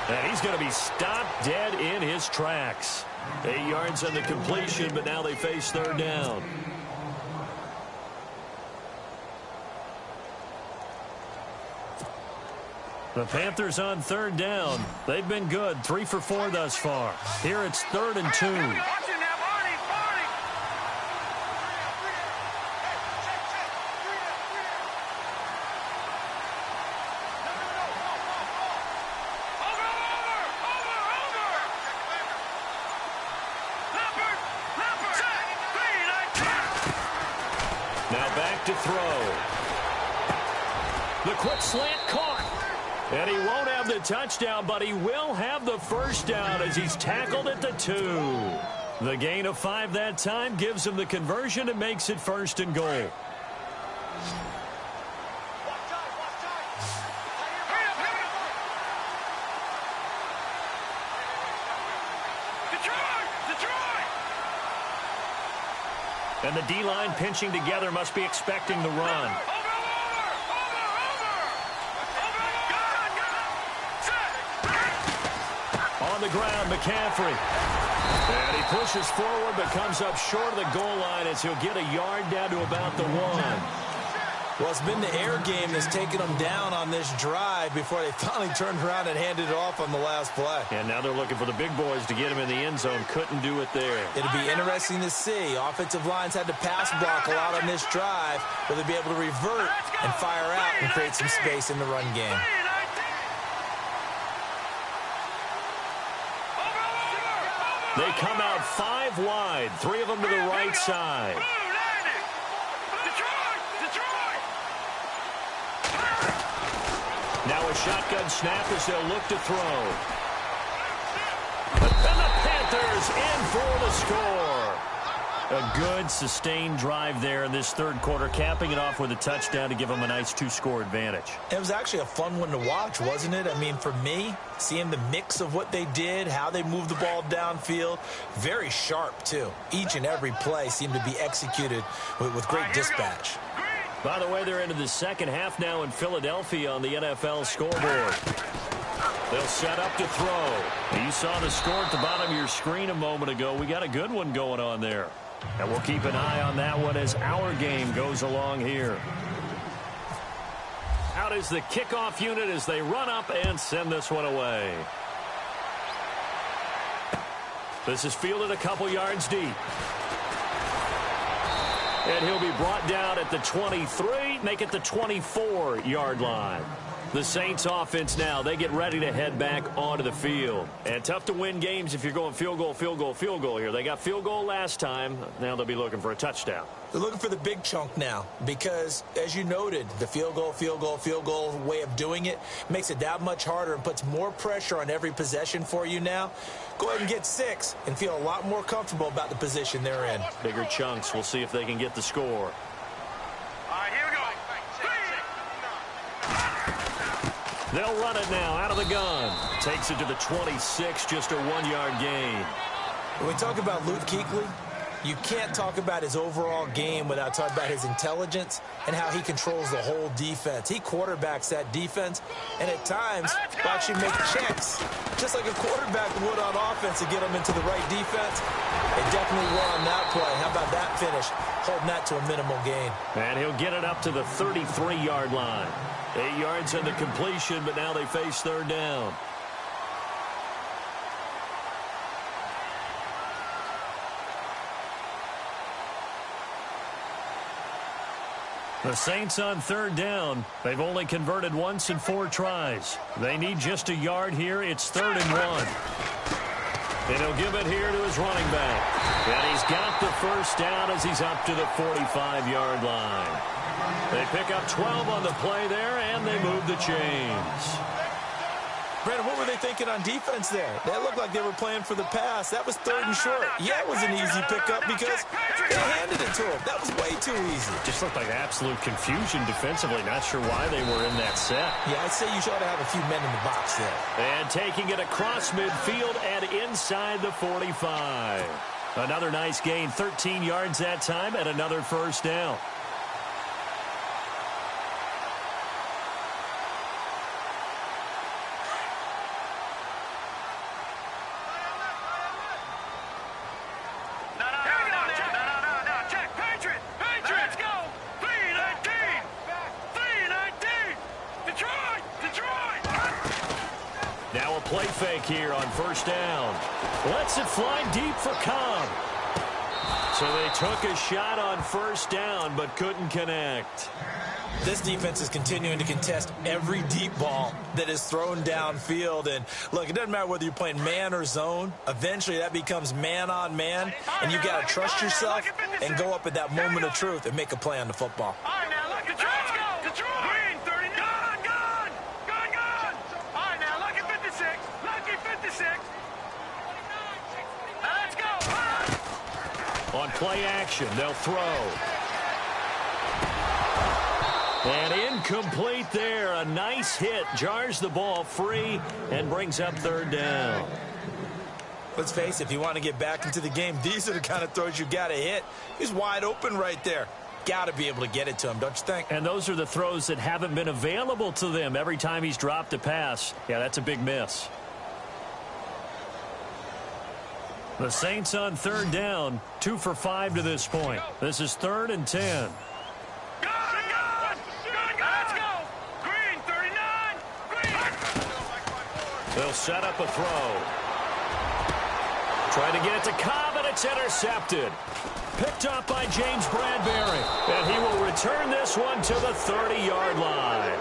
And he's going to be stopped dead in his tracks. 8 yards on the completion, but now they face third down. The Panthers on third down. They've been good, 3 for 4 thus far. Here it's 3rd and 2. To throw. The quick slant caught. And he won't have the touchdown, but he will have the first down as he's tackled at the 2. The gain of 5 that time gives him the conversion and makes it 1st and goal. And the D-line pinching together, must be expecting the run. On the ground, McCaffrey. And he pushes forward but comes up short of the goal line as he'll get a yard down to about the 1. Well, it's been the air game that's taken them down on this drive before they finally turned around and handed it off on the last play. And now they're looking for the big boys to get him in the end zone. Couldn't do it there. It'll be interesting to see. Offensive lines had to pass block a lot on this drive. Will they be able to revert and fire out and create some space in the run game? They come out 5 wide, 3 of them to the right side. Now a shotgun snap as they'll look to throw. And the Panthers in for the score. A good, sustained drive there in this third quarter, capping it off with a touchdown to give them a nice 2-score advantage. It was actually a fun one to watch, wasn't it? I mean, for me, seeing the mix of what they did, how they moved the ball downfield, very sharp, too. Each and every play seemed to be executed with great dispatch. By the way, they're into the second half now in Philadelphia on the NFL scoreboard. They'll set up to throw. You saw the score at the bottom of your screen a moment ago. We got a good one going on there. And we'll keep an eye on that one as our game goes along here. Out is the kickoff unit as they run up and send this one away. This is fielded a couple yards deep. And he'll be brought down at the 23, make it the 24-yard line. The Saints offense now, they get ready to head back onto the field. And tough to win games if you're going field goal, field goal, field goal here. They got field goal last time. Now they'll be looking for a touchdown. They're looking for the big chunk now because, as you noted, the field goal way of doing it makes it that much harder and puts more pressure on every possession for you now. Go ahead and get 6 and feel a lot more comfortable about the position they're in. Bigger chunks. We'll see if they can get the score. They'll run it now out of the gun. Takes it to the 26, just a 1-yard gain. When we talk about Luke Kuechly, you can't talk about his overall game without talking about his intelligence and how he controls the whole defense. He quarterbacks that defense, and at times will actually make checks, just like a quarterback would on offense to get them into the right defense. They definitely were on that play. How about that finish, holding that to a minimal gain. And he'll get it up to the 33-yard line. 8 yards on the completion, but now they face third down. The Saints on third down. They've only converted once in 4 tries. They need just a yard here. It's 3rd and 1. And he'll give it here to his running back. And he's got the first down as he's up to the 45-yard line. They pick up 12 on the play there, and they move the chains. Brandon, what were they thinking on defense there? They looked like they were playing for the pass. That was 3rd and short. Yeah, it was an easy pickup because they handed it to him. That was way too easy. Just looked like absolute confusion defensively. Not sure why they were in that set. Yeah, I'd say you should have a few men in the box there. And taking it across midfield and inside the 45. Another nice gain, 13 yards that time, and another first down. Play fake here on first down. Lets it fly deep for Cobb. So they took a shot on first down but couldn't connect. This defense is continuing to contest every deep ball that is thrown downfield. And look, it doesn't matter whether you're playing man or zone. Eventually that becomes man on man. And you've got to trust yourself and go up at that moment of truth and make a play on the football. On play action, they'll throw. And incomplete there. A nice hit. Jars the ball free and brings up third down. Let's face it, if you want to get back into the game, these are the kind of throws you got to hit. He's wide open right there. Got to be able to get it to him, don't you think? And those are the throws that haven't been available to them every time he's dropped a pass. Yeah, that's a big miss. The Saints on third down, 2 for 5 to this point. This is 3rd and 10. They'll set up a throw. Trying to get it to Cobb, and it's intercepted. Picked up by James Bradbury. And he will return this one to the 30-yard line.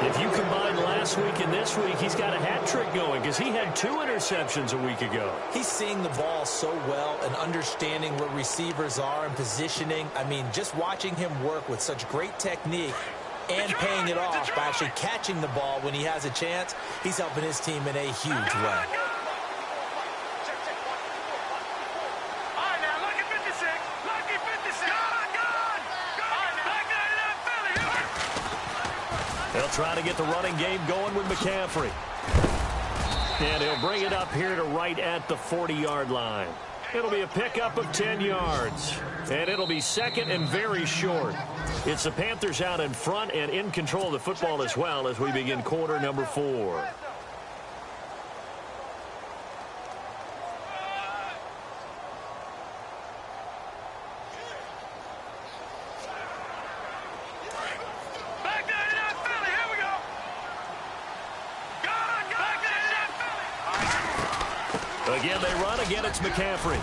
If you combine last week and this week, he's got a hat trick going because he had 2 interceptions a week ago. He's seeing the ball so well and understanding where receivers are and positioning. I mean, just watching him work with such great technique and paying it off by actually catching the ball when he has a chance, he's helping his team in a huge way. They'll try to get the running game going with McCaffrey. And he'll bring it up here to right at the 40-yard line. It'll be a pickup of 10 yards. And it'll be second and very short. It's the Panthers out in front and in control of the football as well as we begin quarter number 4. Again, they run. Again, it's McCaffrey.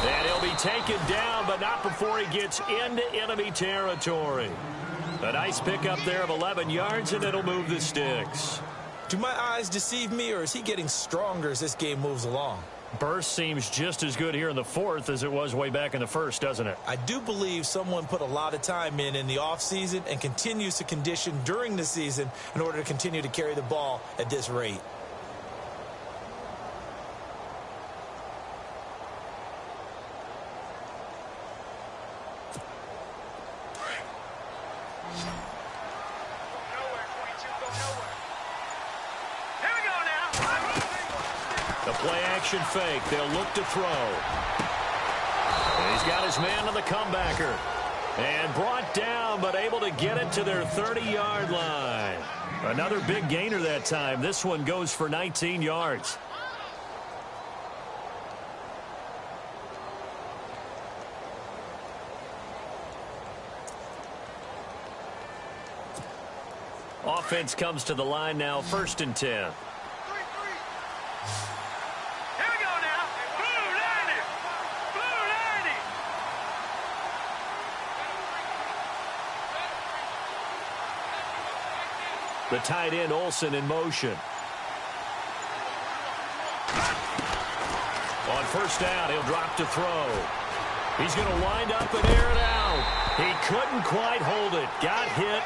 And he'll be taken down, but not before he gets into enemy territory. A nice pickup there of 11 yards, and it'll move the sticks. Do my eyes deceive me, or is he getting stronger as this game moves along? Burst seems just as good here in the fourth as it was way back in the first, doesn't it? I do believe someone put a lot of time in the offseason and continues to condition during the season in order to continue to carry the ball at this rate. Play-action fake. They'll look to throw. And he's got his man on the comebacker. And brought down, but able to get it to their 30-yard line. Another big gainer that time. This one goes for 19 yards. Offense comes to the line now, 1st and 10. The tight end, Olsen, in motion. On 1st down, he'll drop to throw. He's going to wind up and air it out. He couldn't quite hold it. Got hit.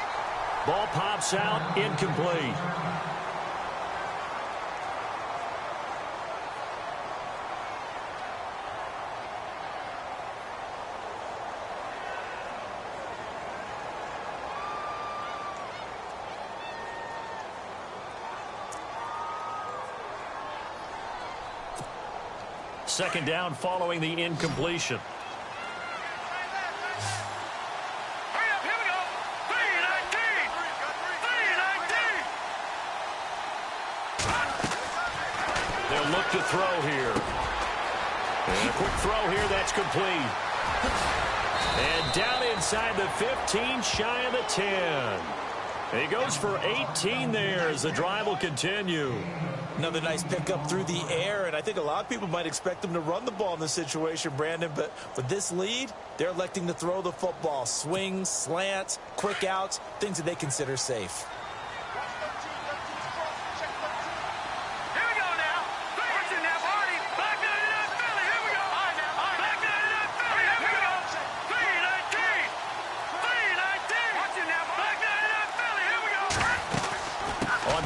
Ball pops out, incomplete. Second down following the incompletion. They'll look to throw here. And a quick throw here, that's complete. And down inside the 15, shy of the 10. He goes for 18 there as the drive will continue. Another nice pickup through the air, and I think a lot of people might expect them to run the ball in this situation, Brandon, but with this lead, they're electing to throw the football. Swings, slants, quick outs, things that they consider safe.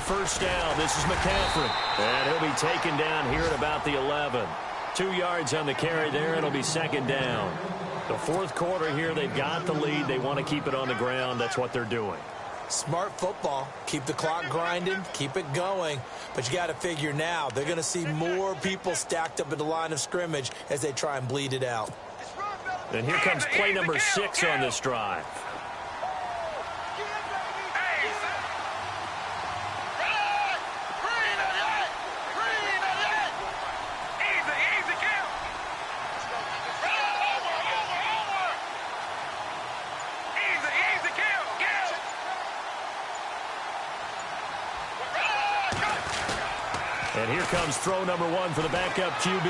First down, this is McCaffrey. And he'll be taken down here at about the 11. 2 yards on the carry there. It'll be second down. The fourth quarter here, they've got the lead. They want to keep it on the ground. That's what they're doing. Smart football. Keep the clock grinding. Keep it going. But you got to figure now, they're going to see more people stacked up at the line of scrimmage as they try and bleed it out. And here comes play number 6 on this drive. And here comes throw number 1 for the backup QB.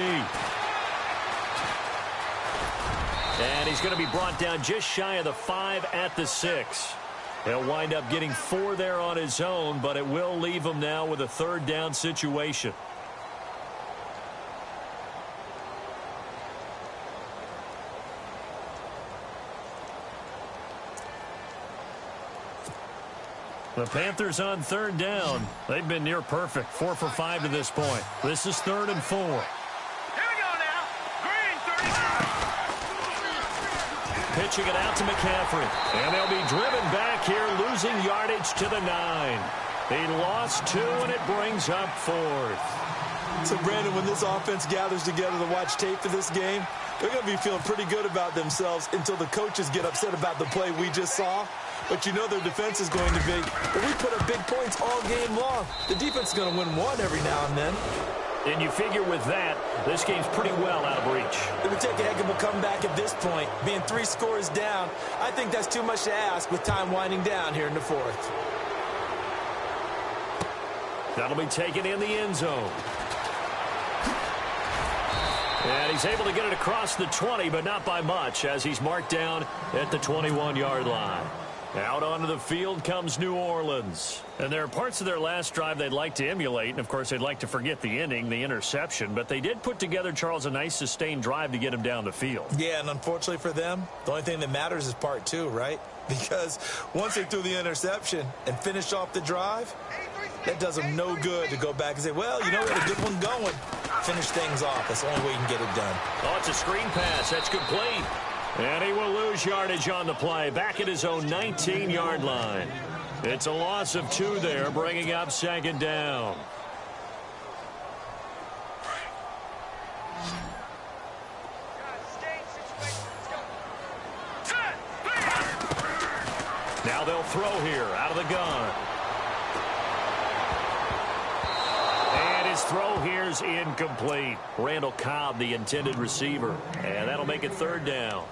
And he's going to be brought down just shy of the 5 at the 6. He'll wind up getting 4 there on his own, but it will leave him now with a third down situation. The Panthers on third down. They've been near perfect. 4 for 5 to this point. This is 3rd and 4. Here we go now. Green 35. pitching it out to McCaffrey. And they'll be driven back here, losing yardage to the 9. He lost 2, and it brings up 4th. So, Brandon, when this offense gathers together to watch tape for this game, they're going to be feeling pretty good about themselves until the coaches get upset about the play we just saw. But you know their defense is going to be. But we put up big points all game long. The defense is going to win one every now and then. And you figure with that, this game's pretty well out of reach. It would take a heck of a comeback at this point. Being 3 scores down, I think that's too much to ask with time winding down here in the 4th. That'll be taken in the end zone. And he's able to get it across the 20, but not by much, as he's marked down at the 21-yard line. Out onto the field comes New Orleans. And there are parts of their last drive they'd like to emulate, and, of course, they'd like to forget the inning, the interception. But they did put together, Charles, a nice sustained drive to get him down the field. Yeah, and unfortunately for them, the only thing that matters is part 2, right? Because once they threw the interception and finished off the drive, that does them no good to go back and say, well, you know, we had a good one going. Finish things off. That's the only way you can get it done. Oh, it's a screen pass. That's complete. And he will lose yardage on the play, back at his own 19-yard line. It's a loss of 2 there, bringing up 2nd down. Now they'll throw here out of the gun. And his throw here's incomplete. Randall Cobb, the intended receiver. And that'll make it 3rd down.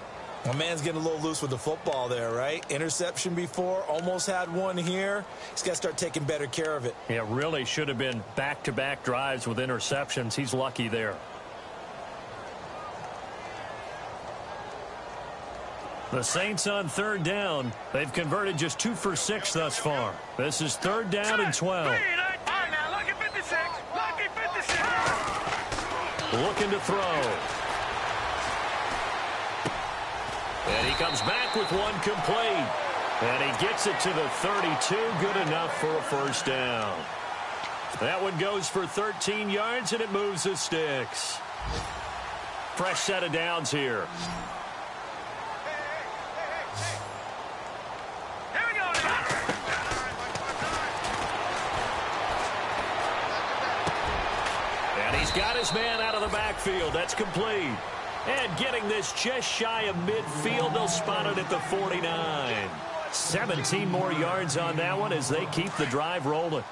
My man's getting a little loose with the football there, right? Interception before, almost had one here. He's got to start taking better care of it. Yeah, really should have been back-to-back drives with interceptions. He's lucky there. The Saints on 3rd down. They've converted just 2 for 6 thus far. This is 3rd down and 12. Looking to throw. And he comes back with one complete. And he gets it to the 32. Good enough for a 1st down. That one goes for 13 yards, and it moves the sticks. Fresh set of downs here. And he's got his man out of the backfield. That's complete. And getting this just shy of midfield, they'll spot it at the 49. 17 more yards on that one as they keep the drive rolling.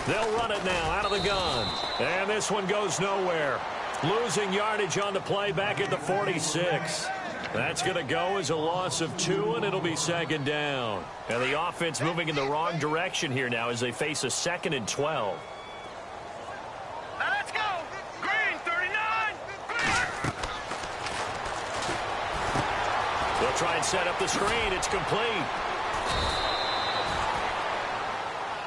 They'll run it now out of the gun. And this one goes nowhere. Losing yardage on the play back at the 46. That's going to go as a loss of 2, and it'll be 2nd down. And the offense moving in the wrong direction here now as they face a 2nd and 12. Let's go. Green, 39. They'll try and set up the screen. It's complete.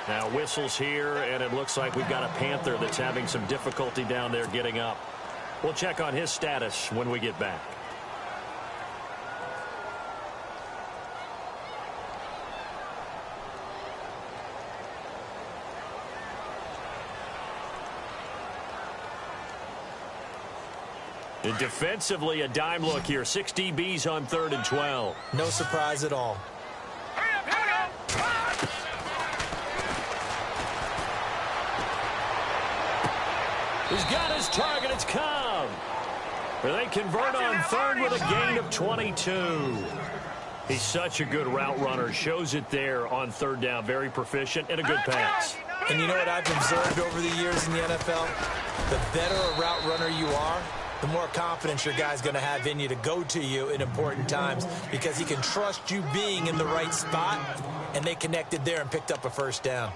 Now whistles here, and it looks like we've got a Panther that's having some difficulty down there getting up. We'll check on his status when we get back. And defensively, a dime look here. 6 DBs on 3rd and 12. No surprise at all. He's got his target. It's Cobb. They convert on 3rd with a gain of 22. He's such a good route runner. Shows it there on 3rd down. Very proficient and a good pass. And you know what I've observed over the years in the NFL? The better a route runner you are, the more confidence your guy's going to have in you to go to you in important times because he can trust you being in the right spot, and they connected there and picked up a 1st down.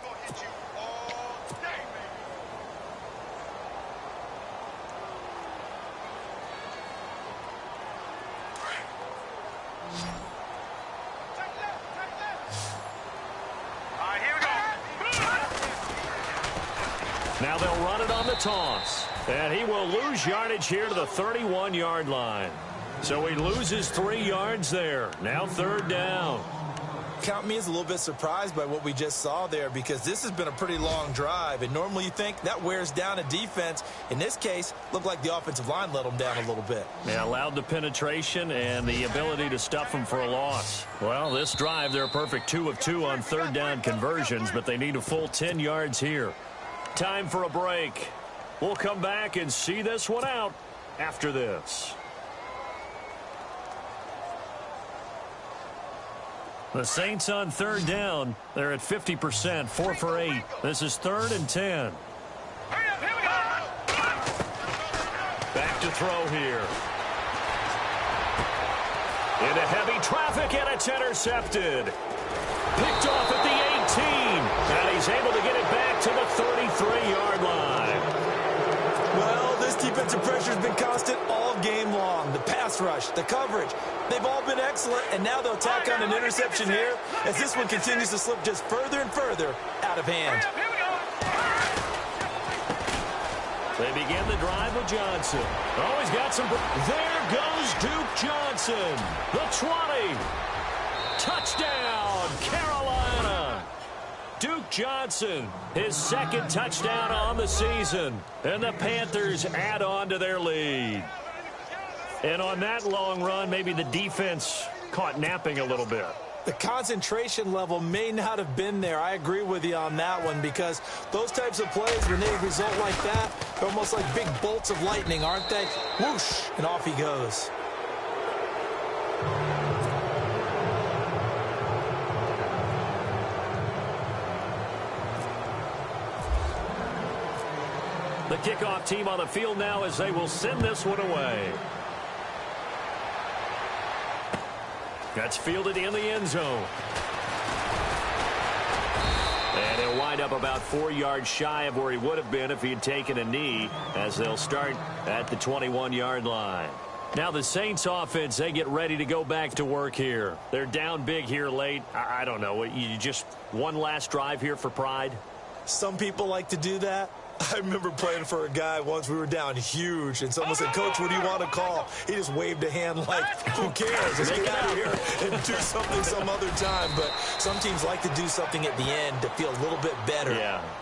Now they'll run it on the toss. And he will lose yardage here to the 31-yard line. So he loses 3 yards there. Now 3rd down. Count me as a little bit surprised by what we just saw there, because this has been a pretty long drive, and normally you think that wears down a defense. In this case, looked like the offensive line let them down a little bit. Yeah, allowed the penetration and the ability to stuff them for a loss. Well, this drive, they're a perfect 2 of 2 on third down conversions, but they need a full 10 yards here. Time for a break. We'll come back and see this one out after this. The Saints on third down. They're at 50%, 4 for 8. This is 3rd and 10. Back to throw here. Into heavy traffic, and it's intercepted. Picked off at the 18, and he's able to get it back to the 33-yard line. Well, this defensive pressure has been constant all game long. The pass rush, the coverage, they've all been excellent, and now they'll tack on an interception here as this one continues to slip just further and further out of hand. They begin the drive with Johnson. Oh, he's got some. There goes Duke Johnson. The 20. Touchdown, Carolina. Duke Johnson, his 2nd touchdown on the season. And the Panthers add on to their lead. And on that long run, maybe the defense caught napping a little bit. The concentration level may not have been there. I agree with you on that one, because those types of plays, when they result like that, they're almost like big bolts of lightning, aren't they? Whoosh, and off he goes. The kickoff team on the field now as they will send this one away. That's fielded in the end zone. And he'll wind up about 4 yards shy of where he would have been if he had taken a knee, as they'll start at the 21-yard line. Now the Saints offense, they get ready to go back to work here. They're down big here late. I don't know. You just one last drive here for pride? Some people like to do that. I remember playing for a guy once. We were down huge, and someone said, "Coach, what do you want to call?" He just waved a hand like, "Who cares? Let's get out of here and do something some other time." But some teams like to do something at the end to feel a little bit better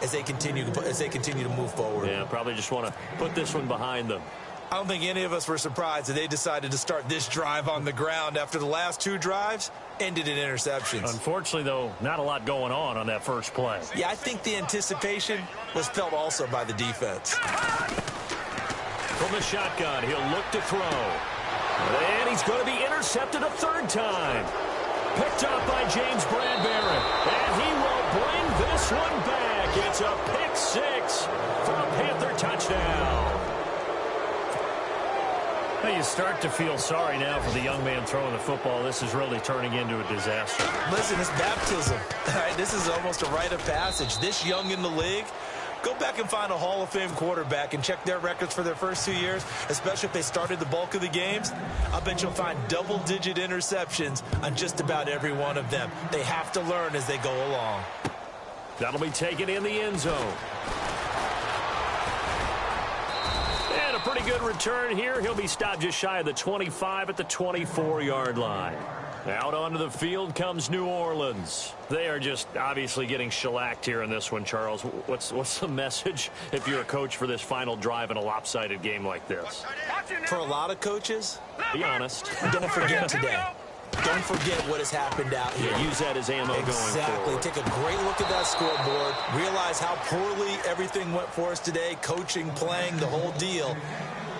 as they continue to move forward. Yeah, probably just want to put this one behind them. I don't think any of us were surprised that they decided to start this drive on the ground after the last 2 drives ended in interceptions. Unfortunately, though, not a lot going on that first play. Yeah, I think the anticipation was felt also by the defense. From the shotgun, he'll look to throw. And he's going to be intercepted a 3rd time. Picked up by James Bradbury. And he will bring this one back. It's a pick 6 for a Panther touchdown. Well, you start to feel sorry now for the young man throwing the football. This is really turning into a disaster. Listen, it's baptism. All right, this is almost a rite of passage. This young in the league, go back and find a Hall of Fame quarterback and check their records for their first 2 years, especially if they started the bulk of the games. I bet you'll find double-digit interceptions on just about every one of them. They have to learn as they go along. That'll be taken in the end zone. And a pretty good return here. He'll be stopped just shy of the 25 at the 24-yard line. Out onto the field comes New Orleans. They are just obviously getting shellacked here in this one, Charles. What's the message if you're a coach for this final drive in a lopsided game like this? For a lot of coaches, be honest. Don't forget today. Don't forget what has happened out here. Yeah, use that as ammo going forward. Take a great look at that scoreboard. Realize how poorly everything went for us today. Coaching, playing, the whole deal.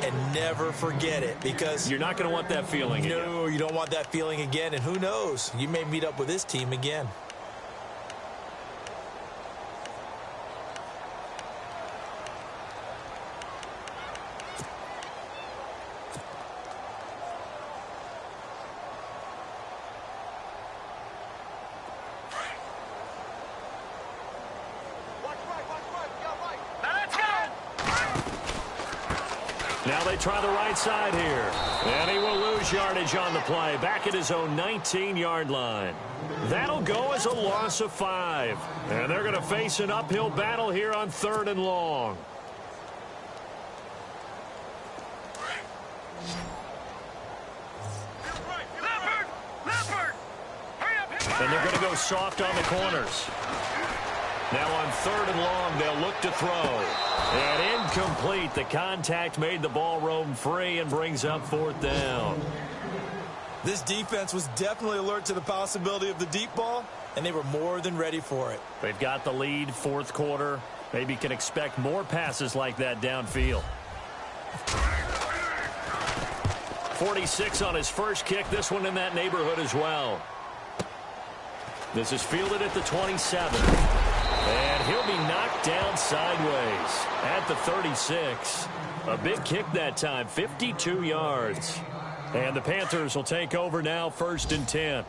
And never forget it, because you're not going to want that feeling again. No, you don't want that feeling again. And who knows? You may meet up with this team again. Now they try the right side here. And he will lose yardage on the play. Back at his own 19-yard line. That'll go as a loss of 5. And they're going to face an uphill battle here on 3rd and long. And they're going to go soft on the corners. Now on 3rd and long, they'll look to throw. And incomplete. The contact made the ball roam free and brings up 4th down. This defense was definitely alert to the possibility of the deep ball, and they were more than ready for it. They've got the lead, 4th quarter. Maybe can expect more passes like that downfield. 46 on his first kick. This one in that neighborhood as well. This is fielded at the 27. And he'll be knocked down sideways at the 36. A big kick that time, 52 yards. And the Panthers will take over now, 1st and 10.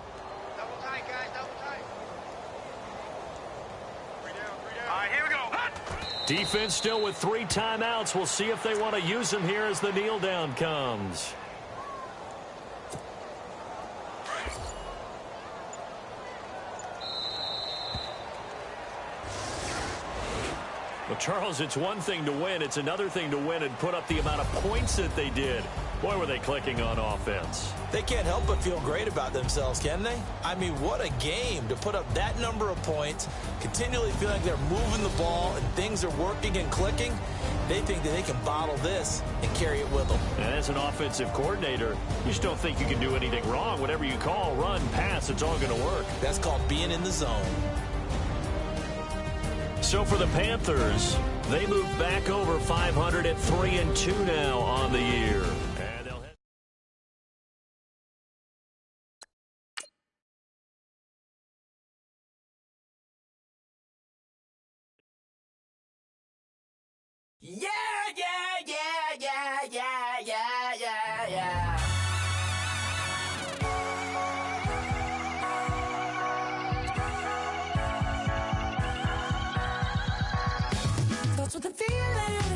Double tight, guys, double tight. 3 down, 3 down. All right, here we go. Hut! Defense still with 3 timeouts. We'll see if they want to use them here as the kneel down comes. Well, Charles, it's one thing to win. It's another thing to win and put up the amount of points that they did. Boy, were they clicking on offense. They can't help but feel great about themselves, can they? I mean, what a game to put up that number of points, continually feeling like they're moving the ball and things are working and clicking. They think that they can bottle this and carry it with them. And as an offensive coordinator, you just don't think you can do anything wrong. Whatever you call, run, pass, it's all going to work. That's called being in the zone. So for the Panthers, they move back over 500 at 3-2 now on the year. And they'll head. Yeah, yeah, yeah, yeah, yeah, yeah, yeah, yeah. Starts with a feeling.